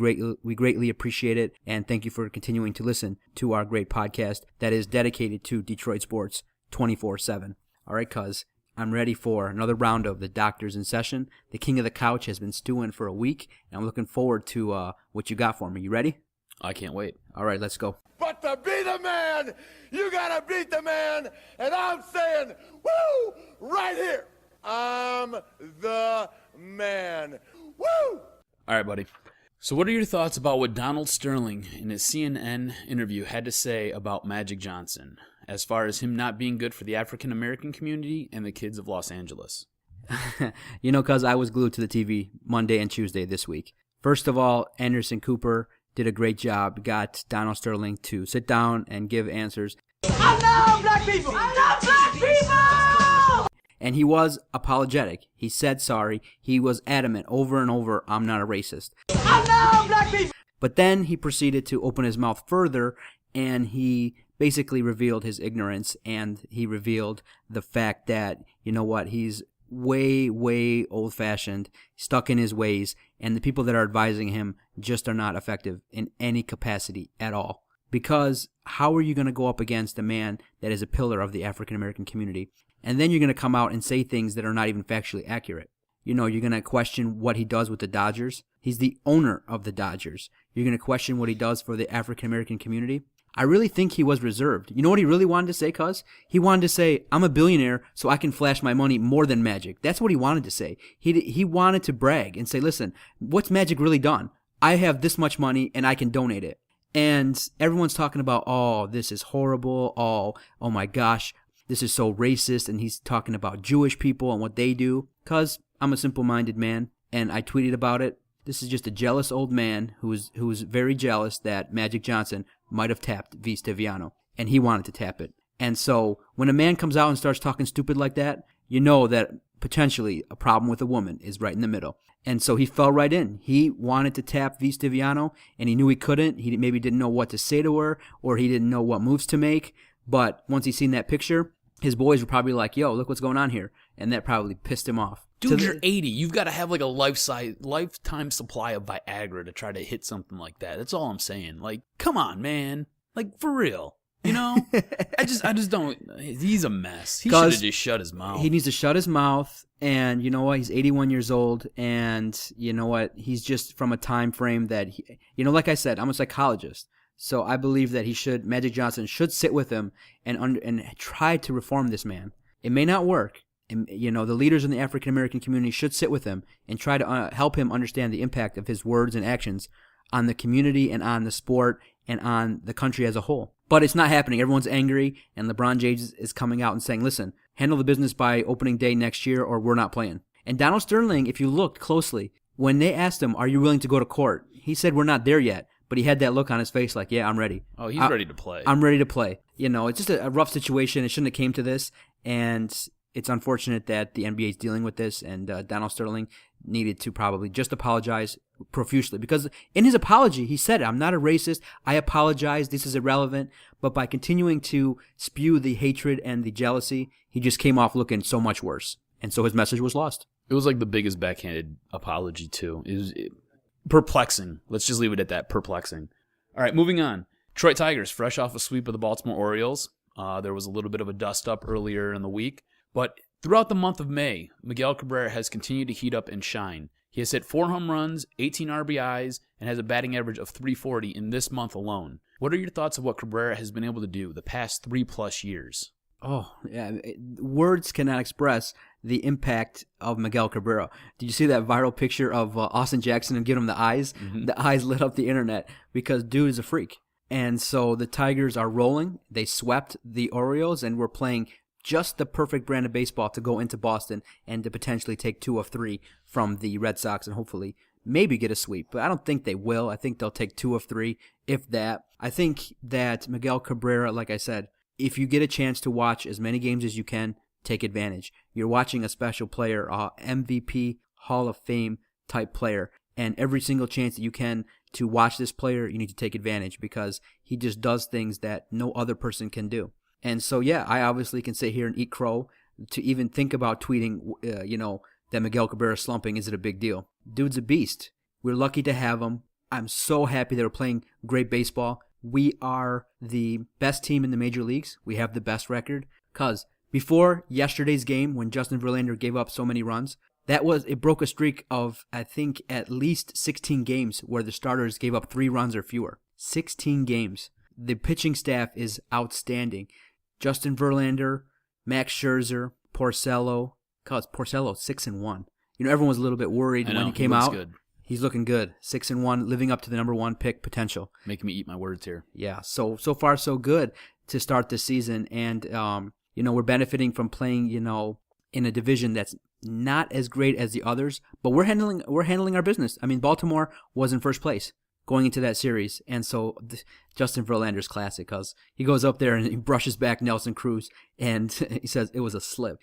greatly appreciate it, and thank you for continuing to listen to our great podcast that is dedicated to Detroit sports 24/7. All right, cuz, I'm ready for another round of The Doctors in Session. The king of the couch has been stewing for a week, and I'm looking forward to what you got for me. You ready? I can't wait. All right, let's go. But want to be the man, you got to beat the man. And I'm saying, woo, right here. I'm the man. Woo! All right, buddy. So what are your thoughts about what Donald Sterling in his CNN interview had to say about Magic Johnson, as far as him not being good for the African-American community and the kids of Los Angeles? You know, because I was glued to the TV Monday and Tuesday this week. First of all, Anderson Cooper did a great job, got Donald Sterling to sit down and give answers. I love black people! I love black people! And he was apologetic. He said sorry. He was adamant over and over, I'm not a racist. I love black people! But then he proceeded to open his mouth further, and he basically revealed his ignorance, and he revealed the fact that, you know what, he's way, way old-fashioned, stuck in his ways, and the people that are advising him just are not effective in any capacity at all. Because how are you going to go up against a man that is a pillar of the African-American community? And then you're going to come out and say things that are not even factually accurate. You know, you're going to question what he does with the Dodgers. He's the owner of the Dodgers. You're going to question what he does for the African-American community. I really think he was reserved. You know what he really wanted to say, cuz? He wanted to say, I'm a billionaire, so I can flash my money more than Magic. That's what he wanted to say. He wanted to brag and say, listen, what's Magic really done? I have this much money, and I can donate it. And everyone's talking about, oh, this is horrible. Oh my gosh, this is so racist. And he's talking about Jewish people and what they do. Cuz I'm a simple-minded man, and I tweeted about it. This is just a jealous old man who's very jealous that Magic Johnson might have tapped V. Stiviano, and he wanted to tap it. And so when a man comes out and starts talking stupid like that, you know that potentially a problem with a woman is right in the middle. And so he fell right in. He wanted to tap V. Stiviano, and he knew he couldn't. He maybe didn't know what to say to her, or he didn't know what moves to make. But once he seen that picture, his boys were probably like, yo, look what's going on here. And that probably pissed him off. Dude, you're 80. You've got to have like a lifetime supply of Viagra to try to hit something like that. That's all I'm saying. Like, come on, man. Like, for real. You know? I just don't. He's a mess. He should have just shut his mouth. He needs to shut his mouth. And you know what? He's 81 years old. And you know what? He's just from a time frame that, like I said, I'm a psychologist. So I believe that Magic Johnson should sit with him and try to reform this man. It may not work. And, the leaders in the African-American community should sit with him and try to help him understand the impact of his words and actions on the community and on the sport and on the country as a whole. But it's not happening. Everyone's angry, and LeBron James is coming out and saying, listen, handle the business by opening day next year or we're not playing. And Donald Sterling, if you looked closely, when they asked him, are you willing to go to court? He said, we're not there yet. But he had that look on his face like, yeah, I'm ready. Oh, he's ready to play. I'm ready to play. It's just a rough situation. It shouldn't have came to this. And it's unfortunate that the NBA is dealing with this. And Donald Sterling needed to probably just apologize profusely. Because in his apology, he said, I'm not a racist. I apologize. This is irrelevant. But by continuing to spew the hatred and the jealousy, he just came off looking so much worse. And so his message was lost. It was like the biggest backhanded apology, too. It was perplexing. Let's just leave it at that. Perplexing. All right, moving on. Detroit Tigers, fresh off a sweep of the Baltimore Orioles. There was a little bit of a dust-up earlier in the week. But throughout the month of May, Miguel Cabrera has continued to heat up and shine. He has hit 4 home runs, 18 RBIs, and has a batting average of .340 in this month alone. What are your thoughts of what Cabrera has been able to do the past 3+ years? Oh, yeah. Words cannot express the impact of Miguel Cabrera. Did you see that viral picture of Austin Jackson and give him the eyes? Mm-hmm. The eyes lit up the internet because dude is a freak. And so the Tigers are rolling. They swept the Orioles and were playing just the perfect brand of baseball to go into Boston and to potentially take 2 of 3 from the Red Sox and hopefully maybe get a sweep. But I don't think they will. I think they'll take 2 of 3, if that. I think that Miguel Cabrera, like I said, if you get a chance to watch as many games as you can, take advantage. You're watching a special player, MVP, Hall of Fame type player, and every single chance that you can to watch this player, you need to take advantage because he just does things that no other person can do. And so, yeah, I obviously can sit here and eat crow to even think about tweeting, that Miguel Cabrera slumping isn't a big deal. Dude's a beast. We're lucky to have him. I'm so happy that we're playing great baseball. We are the best team in the major leagues. We have the best record. Because before yesterday's game, when Justin Verlander gave up so many runs, it broke a streak of, I think, at least 16 games where the starters gave up 3 runs or fewer. 16 games. the pitching staff is outstanding. Justin Verlander, Max Scherzer, Porcello. Porcello 6-1. Everyone was a little bit worried when he came out. Good. He's looking good. 6-1, living up to the number 1 pick potential. Making me eat my words here. Yeah, so far so good to start the season, and we're benefiting from playing in a division that's not as great as the others, but we're handling our business. I mean, Baltimore was in first place going into that series, and so Justin Verlander's classic because he goes up there and he brushes back Nelson Cruz, and he says it was a slip.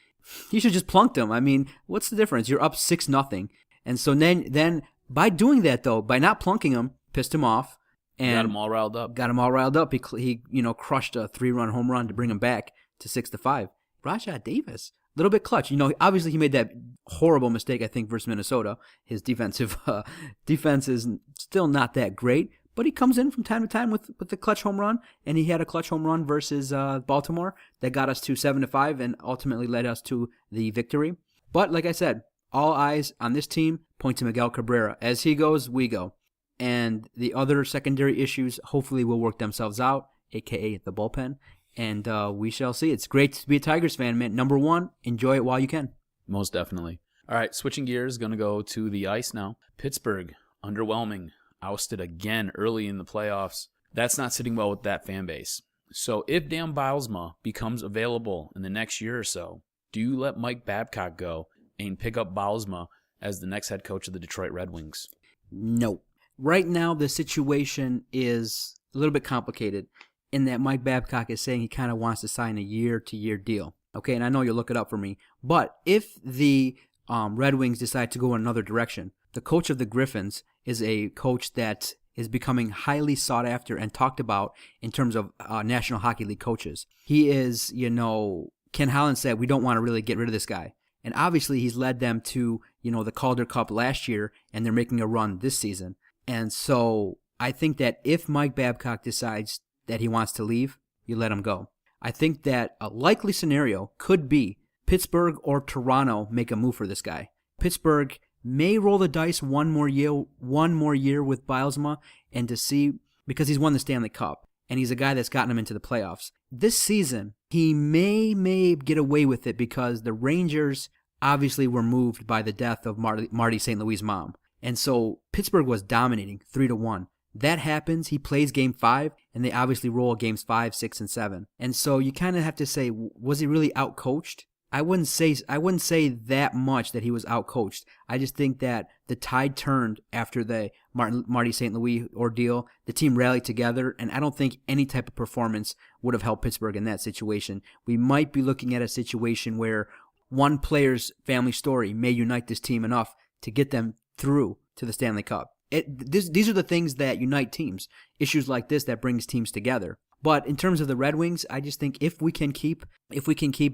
He should just plunked him. I mean, what's the difference? You're up 6-0, and so then by doing that though, by not plunking him, pissed him off. And got him all riled up. He crushed a 3-run home run to bring him back to 6-5. Rajai Davis, a little bit clutch. Obviously he made that horrible mistake, I think, versus Minnesota. His defense is still not that great, but he comes in from time to time with the clutch home run, and he had a clutch home run versus Baltimore that got us to 7-5 and ultimately led us to the victory. But like I said, all eyes on this team point to Miguel Cabrera. As he goes, we go. And the other secondary issues hopefully will work themselves out, a.k.a. the bullpen. And we shall see. It's great to be a Tigers fan, man. Number 1, enjoy it while you can. Most definitely. All right, switching gears, going to go to the ice now. Pittsburgh, underwhelming. Ousted again early in the playoffs. That's not sitting well with that fan base. So if Dan Bylsma becomes available in the next year or so, do you let Mike Babcock go and pick up Bylsma as the next head coach of the Detroit Red Wings? No. Right now, the situation is a little bit complicated in that Mike Babcock is saying he kind of wants to sign a year-to-year deal. Okay, and I know you'll look it up for me. But if the Red Wings decide to go in another direction, the coach of the Griffins is a coach that is becoming highly sought after and talked about in terms of National Hockey League coaches. He is, Ken Holland said, we don't want to really get rid of this guy. And obviously he's led them to, the Calder Cup last year, and they're making a run this season. And so I think that if Mike Babcock decides that he wants to leave, you let him go. I think that a likely scenario could be Pittsburgh or Toronto make a move for this guy. Pittsburgh may roll the dice one more year with Bylsma and to see, because he's won the Stanley Cup and he's a guy that's gotten him into the playoffs. This season, he may get away with it because the Rangers obviously were moved by the death of Marty St. Louis' mom. And so Pittsburgh was dominating 3-1. That happens, he plays Game 5, and they obviously roll Games 5, 6, and 7. And so you kind of have to say, was he really outcoached? I wouldn't say that much that he was outcoached. I just think that the tide turned after the Marty St. Louis ordeal. The team rallied together, and I don't think any type of performance would have helped Pittsburgh in that situation. We might be looking at a situation where one player's family story may unite this team enough to get them through to the Stanley Cup. These are the things that unite teams. Issues like this that brings teams together. But in terms of the Red Wings, I just think if we can keep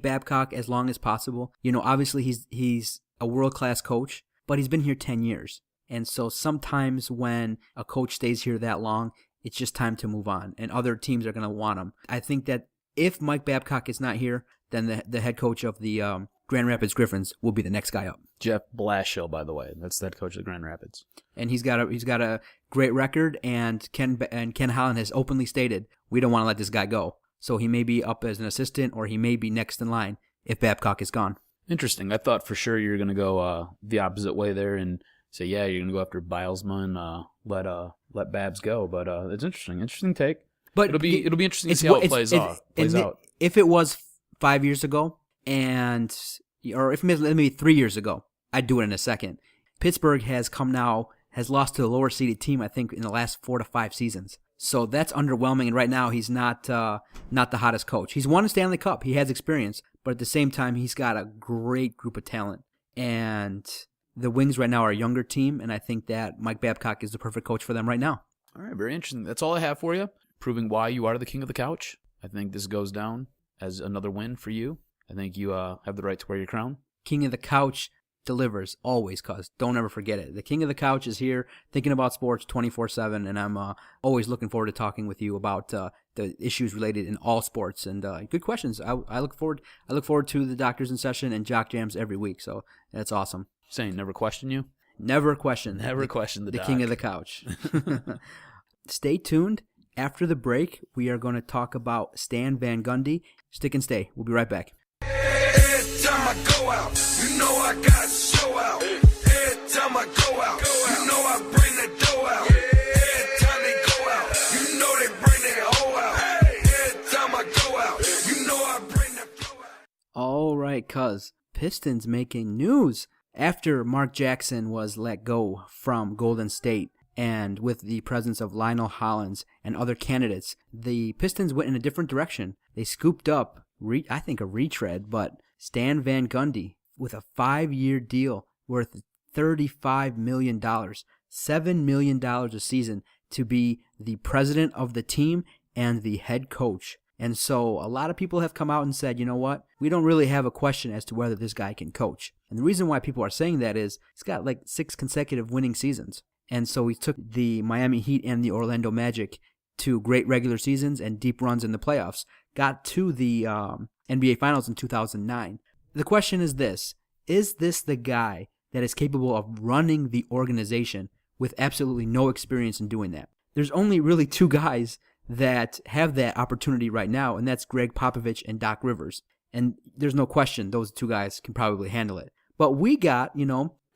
Babcock as long as possible, obviously he's a world-class coach, but he's been here 10 years. And so sometimes when a coach stays here that long, it's just time to move on, and other teams are going to want him. I think that if Mike Babcock is not here, then the head coach of the Grand Rapids Griffins will be the next guy up. Jeff Blashill, by the way, that's the head coach of the Grand Rapids, and he's got a great record. And Ken Holland has openly stated we don't want to let this guy go. So he may be up as an assistant, or he may be next in line if Babcock is gone. Interesting. I thought for sure you were going to go the opposite way there and say, yeah, you're going to go after Bylsma and let Babs go. But it's interesting. Interesting take. But it'll be interesting to see how it plays out. If it was 5 years ago, or if maybe 3 years ago, I'd do it in a second. Pittsburgh has lost to a lower seeded team, I think, in the last 4 to 5 seasons. So that's underwhelming, and right now he's not the hottest coach. He's won a Stanley Cup. He has experience, but at the same time, he's got a great group of talent. And the Wings right now are a younger team, and I think that Mike Babcock is the perfect coach for them right now. All right, very interesting. That's all I have for you, proving why you are the king of the couch. I think this goes down as another win for you. I think you have the right to wear your crown. King of the couch delivers always, cuz don't ever forget it. The king of the couch is here thinking about sports 24/7, and I'm always looking forward to talking with you about the issues related in all sports, and good questions. I look forward to the Doctors in Session and Jock Jams every week, so that's awesome. Saying never question you? Never question. Never question the king of the couch. Stay tuned After the break, we are going to talk about Stan Van Gundy. Stick and stay. We'll be right back. Every time I go out, you know I gotta show out. Every time I go out, you know I bring the dough out. Every time they go out, you know they bring their hoe out. Every time I go out, you know I bring the dough out. All right, cuz Pistons making news after Mark Jackson was let go from Golden State. And with the presence of Lionel Hollins and other candidates, the Pistons went in a different direction. They scooped up, I think a retread, but Stan Van Gundy with a 5-year deal worth $35 million, $7 million a season to be the president of the team and the head coach. And so a lot of people have come out and said, you know what, we don't really have a question as to whether this guy can coach. And the reason why people are saying that is he's got like 6 consecutive winning seasons. And so he took the Miami Heat and the Orlando Magic to great regular seasons and deep runs in the playoffs. Got to the NBA Finals in 2009. The question is this the guy that is capable of running the organization with absolutely no experience in doing that? There's only really 2 guys that have that opportunity right now, and that's Greg Popovich and Doc Rivers. And there's no question those 2 guys can probably handle it. But we got,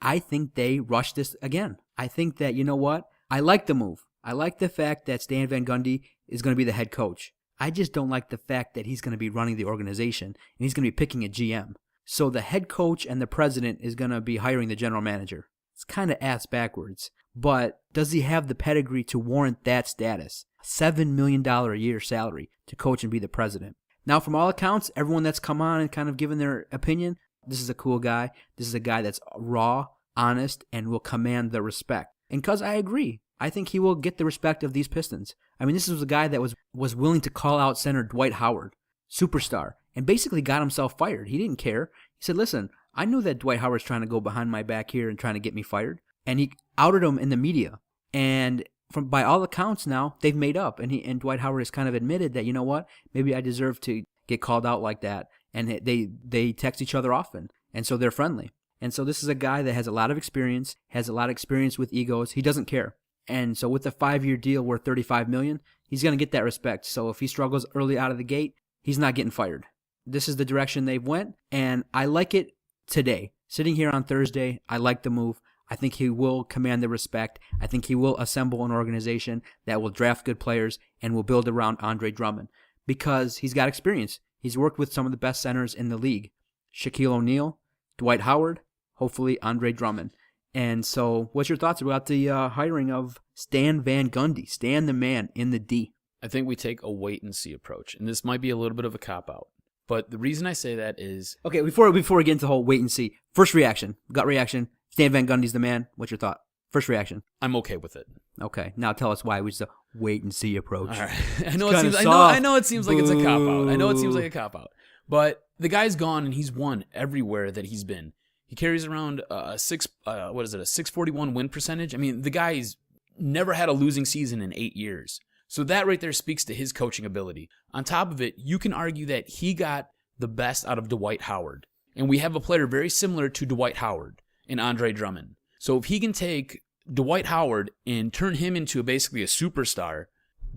I think they rushed this again. I think that, you know what? I like the move. I like the fact that Stan Van Gundy is going to be the head coach. I just don't like the fact that he's going to be running the organization and he's going to be picking a GM. So the head coach and the president is going to be hiring the general manager. It's kind of ass backwards. But does he have the pedigree to warrant that status? $7 million a year salary to coach and be the president. Now, from all accounts, everyone that's come on and kind of given their opinion, this is a cool guy. This is a guy that's raw, honest, and will command the respect. And because I agree, I think he will get the respect of these Pistons. I mean, this was a guy that was willing to call out center Dwight Howard, superstar, and basically got himself fired. He didn't care. He said, listen, I knew that Dwight Howard's trying to go behind my back here and trying to get me fired. And he outed him in the media. And by all accounts now, they've made up. And Dwight Howard has kind of admitted that, you know what, maybe I deserve to get called out like that. And they text each other often. And so they're friendly. And so this is a guy that has a lot of experience, with egos. He doesn't care. And so with a 5-year deal worth $35 million, he's going to get that respect. So if he struggles early out of the gate, he's not getting fired. This is the direction they've went, and I like it today. Sitting here on Thursday, I like the move. I think he will command the respect. I think he will assemble an organization that will draft good players and will build around Andre Drummond because he's got experience. He's worked with some of the best centers in the league. Shaquille O'Neal, Dwight Howard, hopefully Andre Drummond. And so what's your thoughts about the hiring of Stan Van Gundy, Stan the man in the D? I think we take a wait-and-see approach, and this might be a little bit of a cop-out. But the reason I say that is... Okay, before we get into the whole wait-and-see, first reaction, gut reaction, Stan Van Gundy's the man. What's your thought? First reaction. I'm okay with it. Okay, now tell us why, which is a wait-and-see approach. All right. I know it seems like it's a cop-out. I know it seems like a cop-out. But the guy's gone, and he's won everywhere that he's been. He carries around a 641 win percentage. I mean, the guy's never had a losing season in 8 years. So that right there speaks to his coaching ability. On top of it, you can argue that he got the best out of Dwight Howard. And we have a player very similar to Dwight Howard in Andre Drummond. So if he can take Dwight Howard and turn him into basically a superstar,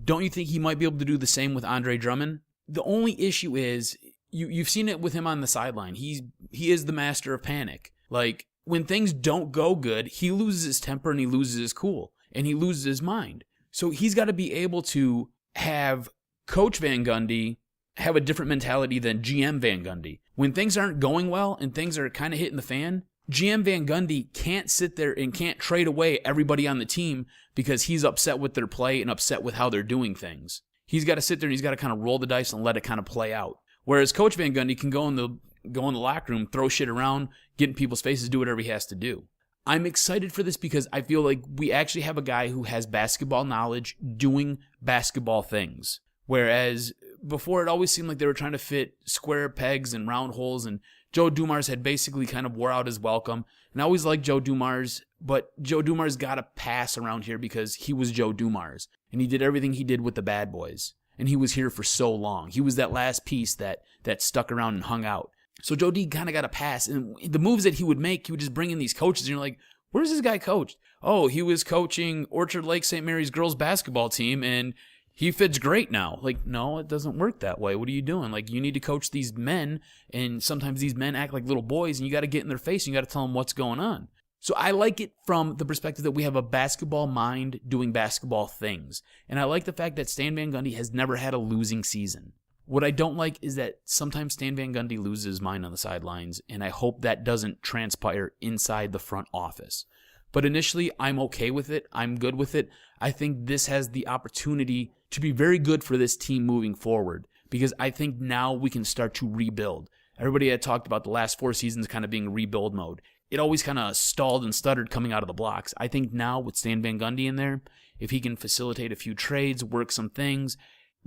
don't you think he might be able to do the same with Andre Drummond? The only issue is, you've seen it with him on the sideline. He is the master of panic. Like, when things don't go good, he loses his temper and he loses his cool. And he loses his mind. So he's got to be able to have Coach Van Gundy have a different mentality than GM Van Gundy. When things aren't going well and things are kind of hitting the fan, GM Van Gundy can't sit there and can't trade away everybody on the team because he's upset with their play and upset with how they're doing things. He's got to sit there and he's got to kind of roll the dice and let it kind of play out. Whereas Coach Van Gundy can go in the locker room, throw shit around, get in people's faces, do whatever he has to do. I'm excited for this because I feel like we actually have a guy who has basketball knowledge doing basketball things. Whereas before it always seemed like they were trying to fit square pegs and round holes, and Joe Dumars had basically kind of wore out his welcome. And I always liked Joe Dumars, but Joe Dumars got a pass around here because he was Joe Dumars. And he did everything he did with the bad boys. And he was here for so long. He was that last piece that stuck around and hung out. So Joe D kind of got a pass. And the moves that he would make, he would just bring in these coaches. And you're like, where's this guy coached? Oh, he was coaching Orchard Lake St. Mary's girls basketball team. And he fits great now. Like, no, it doesn't work that way. What are you doing? Like, you need to coach these men, and sometimes these men act like little boys, and you got to get in their face, and you got to tell them what's going on. So I like it from the perspective that we have a basketball mind doing basketball things. And I like the fact that Stan Van Gundy has never had a losing season. What I don't like is that sometimes Stan Van Gundy loses his mind on the sidelines, and I hope that doesn't transpire inside the front office. But initially, I'm okay with it. I'm good with it. I think this has the opportunity to be very good for this team moving forward, because I think now we can start to rebuild. Everybody had talked about the last 4 seasons kind of being rebuild mode. It always kind of stalled and stuttered coming out of the blocks. I think now with Stan Van Gundy in there, if he can facilitate a few trades, work some things,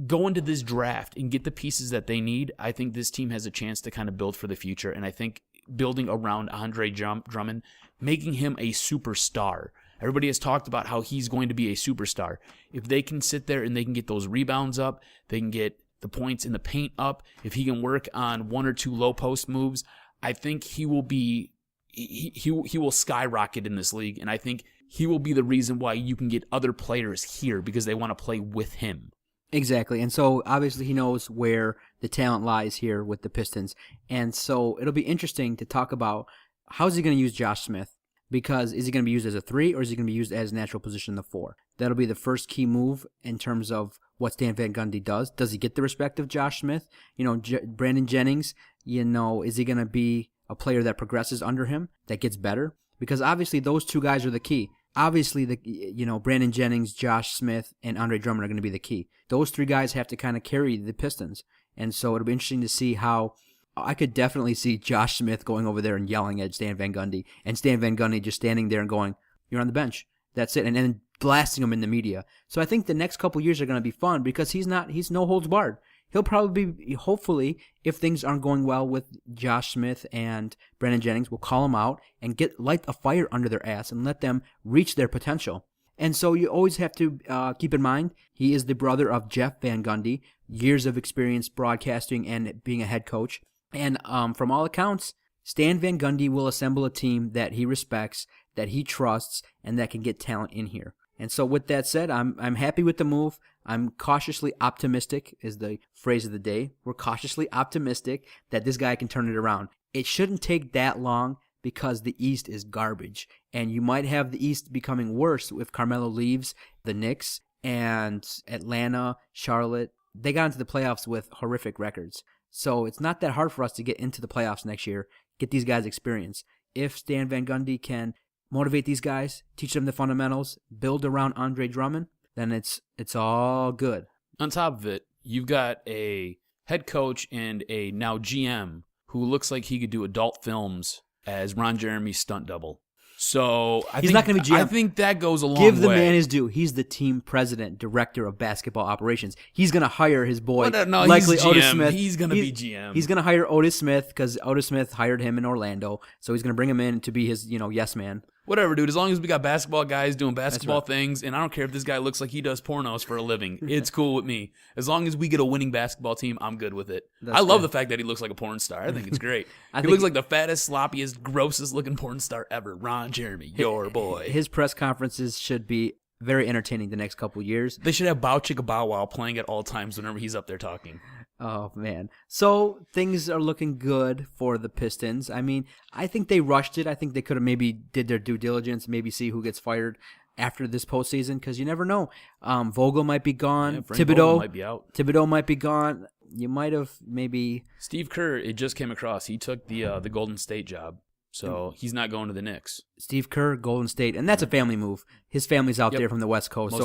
go into this draft and get the pieces that they need, I think this team has a chance to kind of build for the future. And I think building around Andre Drummond, making him a superstar. Everybody has talked about how he's going to be a superstar. If they can sit there and they can get those rebounds up, they can get the points in the paint up, if he can work on 1 or 2 low post moves, I think he will be he will skyrocket in this league, and I think he will be the reason why you can get other players here because they want to play with him. Exactly, and so obviously he knows where the talent lies here with the Pistons, and so it'll be interesting to talk about how's he going to use Josh Smith, because is he going to be used as a 3 or is he going to be used as natural position in the 4? That'll be the first key move in terms of what Stan Van Gundy does. Does he get the respect of Josh Smith? Brandon Jennings, is he going to be a player that progresses under him, that gets better? Because obviously those 2 guys are the key. Obviously, Brandon Jennings, Josh Smith, and Andre Drummond are going to be the key. Those 3 guys have to kind of carry the Pistons. And so it'll be interesting to see how I could definitely see Josh Smith going over there and yelling at Stan Van Gundy, and Stan Van Gundy just standing there and going, "You're on the bench. That's it," and then blasting him in the media. So I think the next couple years are going to be fun because he's no holds barred. He'll probably be, hopefully, if things aren't going well with Josh Smith and Brandon Jennings, we'll call them out and light a fire under their ass and let them reach their potential. And so you always have to keep in mind, he is the brother of Jeff Van Gundy, years of experience broadcasting and being a head coach. And from all accounts, Stan Van Gundy will assemble a team that he respects, that he trusts, and that can get talent in here. And so with that said, I'm happy with the move. I'm cautiously optimistic is the phrase of the day. We're cautiously optimistic that this guy can turn it around. It shouldn't take that long because the East is garbage. And you might have the East becoming worse if Carmelo leaves. The Knicks and Atlanta, Charlotte, they got into the playoffs with horrific records. So it's not that hard for us to get into the playoffs next year, get these guys experience. If Stan Van Gundy can motivate these guys, teach them the fundamentals, build around Andre Drummond, then it's all good. On top of it, you've got a head coach and a now GM who looks like he could do adult films as Ron Jeremy's stunt double. So He's not going to be GM. I think that goes a long way. Give the man his due. He's the team president, director of basketball operations. He's going to hire his boy, likely he's Otis GM. Smith. He's going to be GM. He's going to hire Otis Smith because Otis Smith hired him in Orlando. So he's going to bring him in to be his, yes man. Whatever, dude. As long as we got basketball guys doing basketball things, and I don't care if this guy looks like he does pornos for a living. It's cool with me. As long as we get a winning basketball team, I'm good with it. I love the fact that he looks like a porn star. I think it's great. He looks like the fattest, sloppiest, grossest looking porn star ever. Ron Jeremy, your boy. His press conferences should be very entertaining the next couple years. They should have Bow Chicka Bow Wow playing at all times whenever he's up there talking. Oh, man. So things are looking good for the Pistons. I mean, I think they rushed it. I think they could have maybe did their due diligence, maybe see who gets fired after this postseason, because you never know. Vogel might be gone. Yeah, Thibodeau might be out. Thibodeau might be gone. You might have maybe... Steve Kerr, it just came across. He took the Golden State job, so he's not going to the Knicks. Steve Kerr, Golden State, and that's a family move. His family's out there from the West Coast.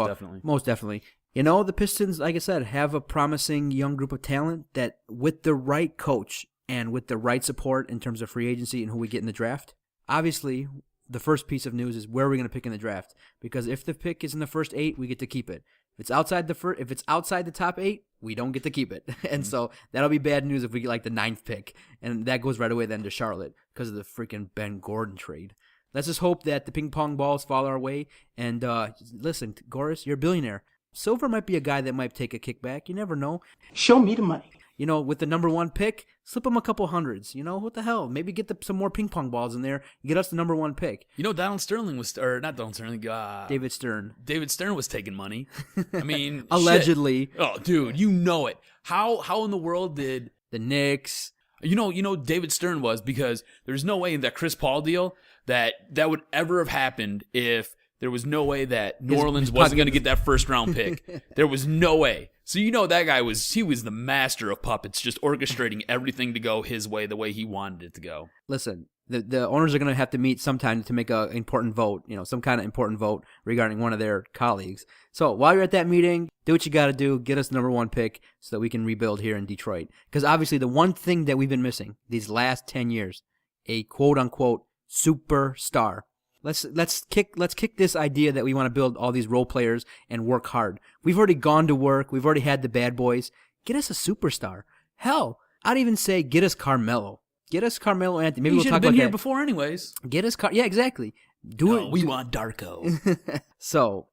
Most definitely. The Pistons, like I said, have a promising young group of talent that with the right coach and with the right support in terms of free agency and who we get in the draft, obviously the first piece of news is where are we going to pick in the draft? Because if the pick is in the first 8, we get to keep it. If it's outside the top 8, we don't get to keep it. And so that'll be bad news if we get like the 9th pick. And that goes right away then to Charlotte because of the freaking Ben Gordon trade. Let's just hope that the ping pong balls fall our way. And listen, Goris, you're a billionaire. Silver might be a guy that might take a kickback. You never know. Show me the money. with the number 1 pick, slip them a couple hundreds. What the hell? Maybe get some more ping pong balls in there. Get us the number 1 pick. Donald Sterling was, or not Donald Sterling, David Stern. David Stern was taking money. I mean, allegedly. Shit. Oh, dude, you know it. How in the world did the Knicks? David Stern was, because there's no way in that Chris Paul deal that would ever have happened if there was no way that New Orleans wasn't going to get that first round pick. There was no way. So that guy was the master of puppets, just orchestrating everything to go his way, the way he wanted it to go. Listen, the owners are going to have to meet sometime to make an important vote, some kind of important vote regarding one of their colleagues. So while you're at that meeting, do what you got to do. Get us the number 1 pick so that we can rebuild here in Detroit. Because obviously the one thing that we've been missing these last 10 years, a quote-unquote superstar. Let's kick this idea that we want to build all these role players and work hard. We've already gone to work. We've already had the bad boys. Get us a superstar. Hell, I'd even say get us Carmelo. Get us Carmelo Anthony. Maybe He we'll should talk have been about here that. before anyways. Get us yeah, exactly. We want Darko. So,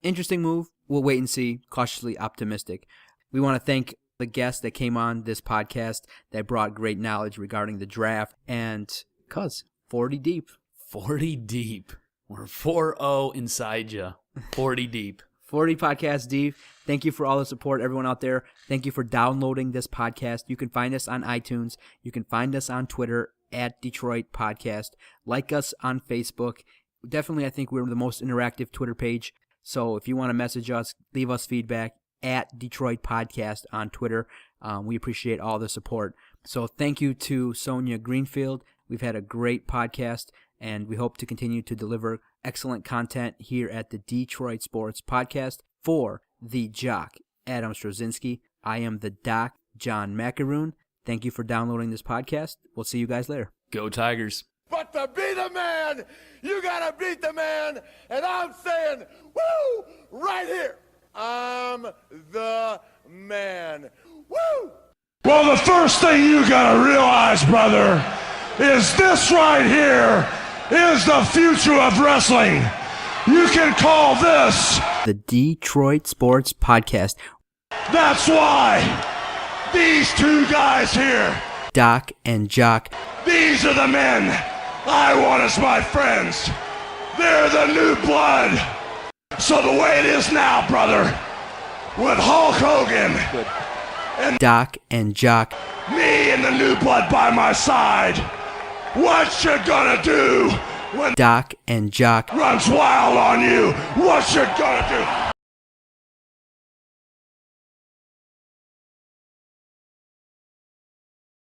interesting move. We'll wait and see. Cautiously optimistic. We want to thank the guests that came on this podcast that brought great knowledge regarding the draft. And 40 deep. 40 deep. We're 4-0 inside ya. 40 deep. 40 podcasts deep. Thank you for all the support, everyone out there. Thank you for downloading this podcast. You can find us on iTunes. You can find us on Twitter at Detroit Podcast. Like us on Facebook. Definitely, I think we're the most interactive Twitter page. So if you want to message us, leave us feedback at Detroit Podcast on Twitter. We appreciate all the support. So thank you to Sonja Greenfield. We've had a great podcast, and we hope to continue to deliver excellent content here at the Detroit Sports Podcast. For the Jock, Adam Strozinski, I am the Doc, John Macaroon. Thank you for downloading this podcast. We'll see you guys later. Go Tigers. But to be the man, you gotta beat the man, and I'm saying, woo, right here. I'm the man. Woo! Well, the first thing you gotta realize, brother, is this right here is the future of wrestling. You can call this the Detroit Sports Podcast. That's why these 2 guys here, Doc and Jock, these are the men I want as my friends. They're the new blood. So the way it is now, brother, with Hulk Hogan and Doc and Jock, me and the new blood by my side, what you gonna do when Doc and Jock runs wild on you? What you gonna do?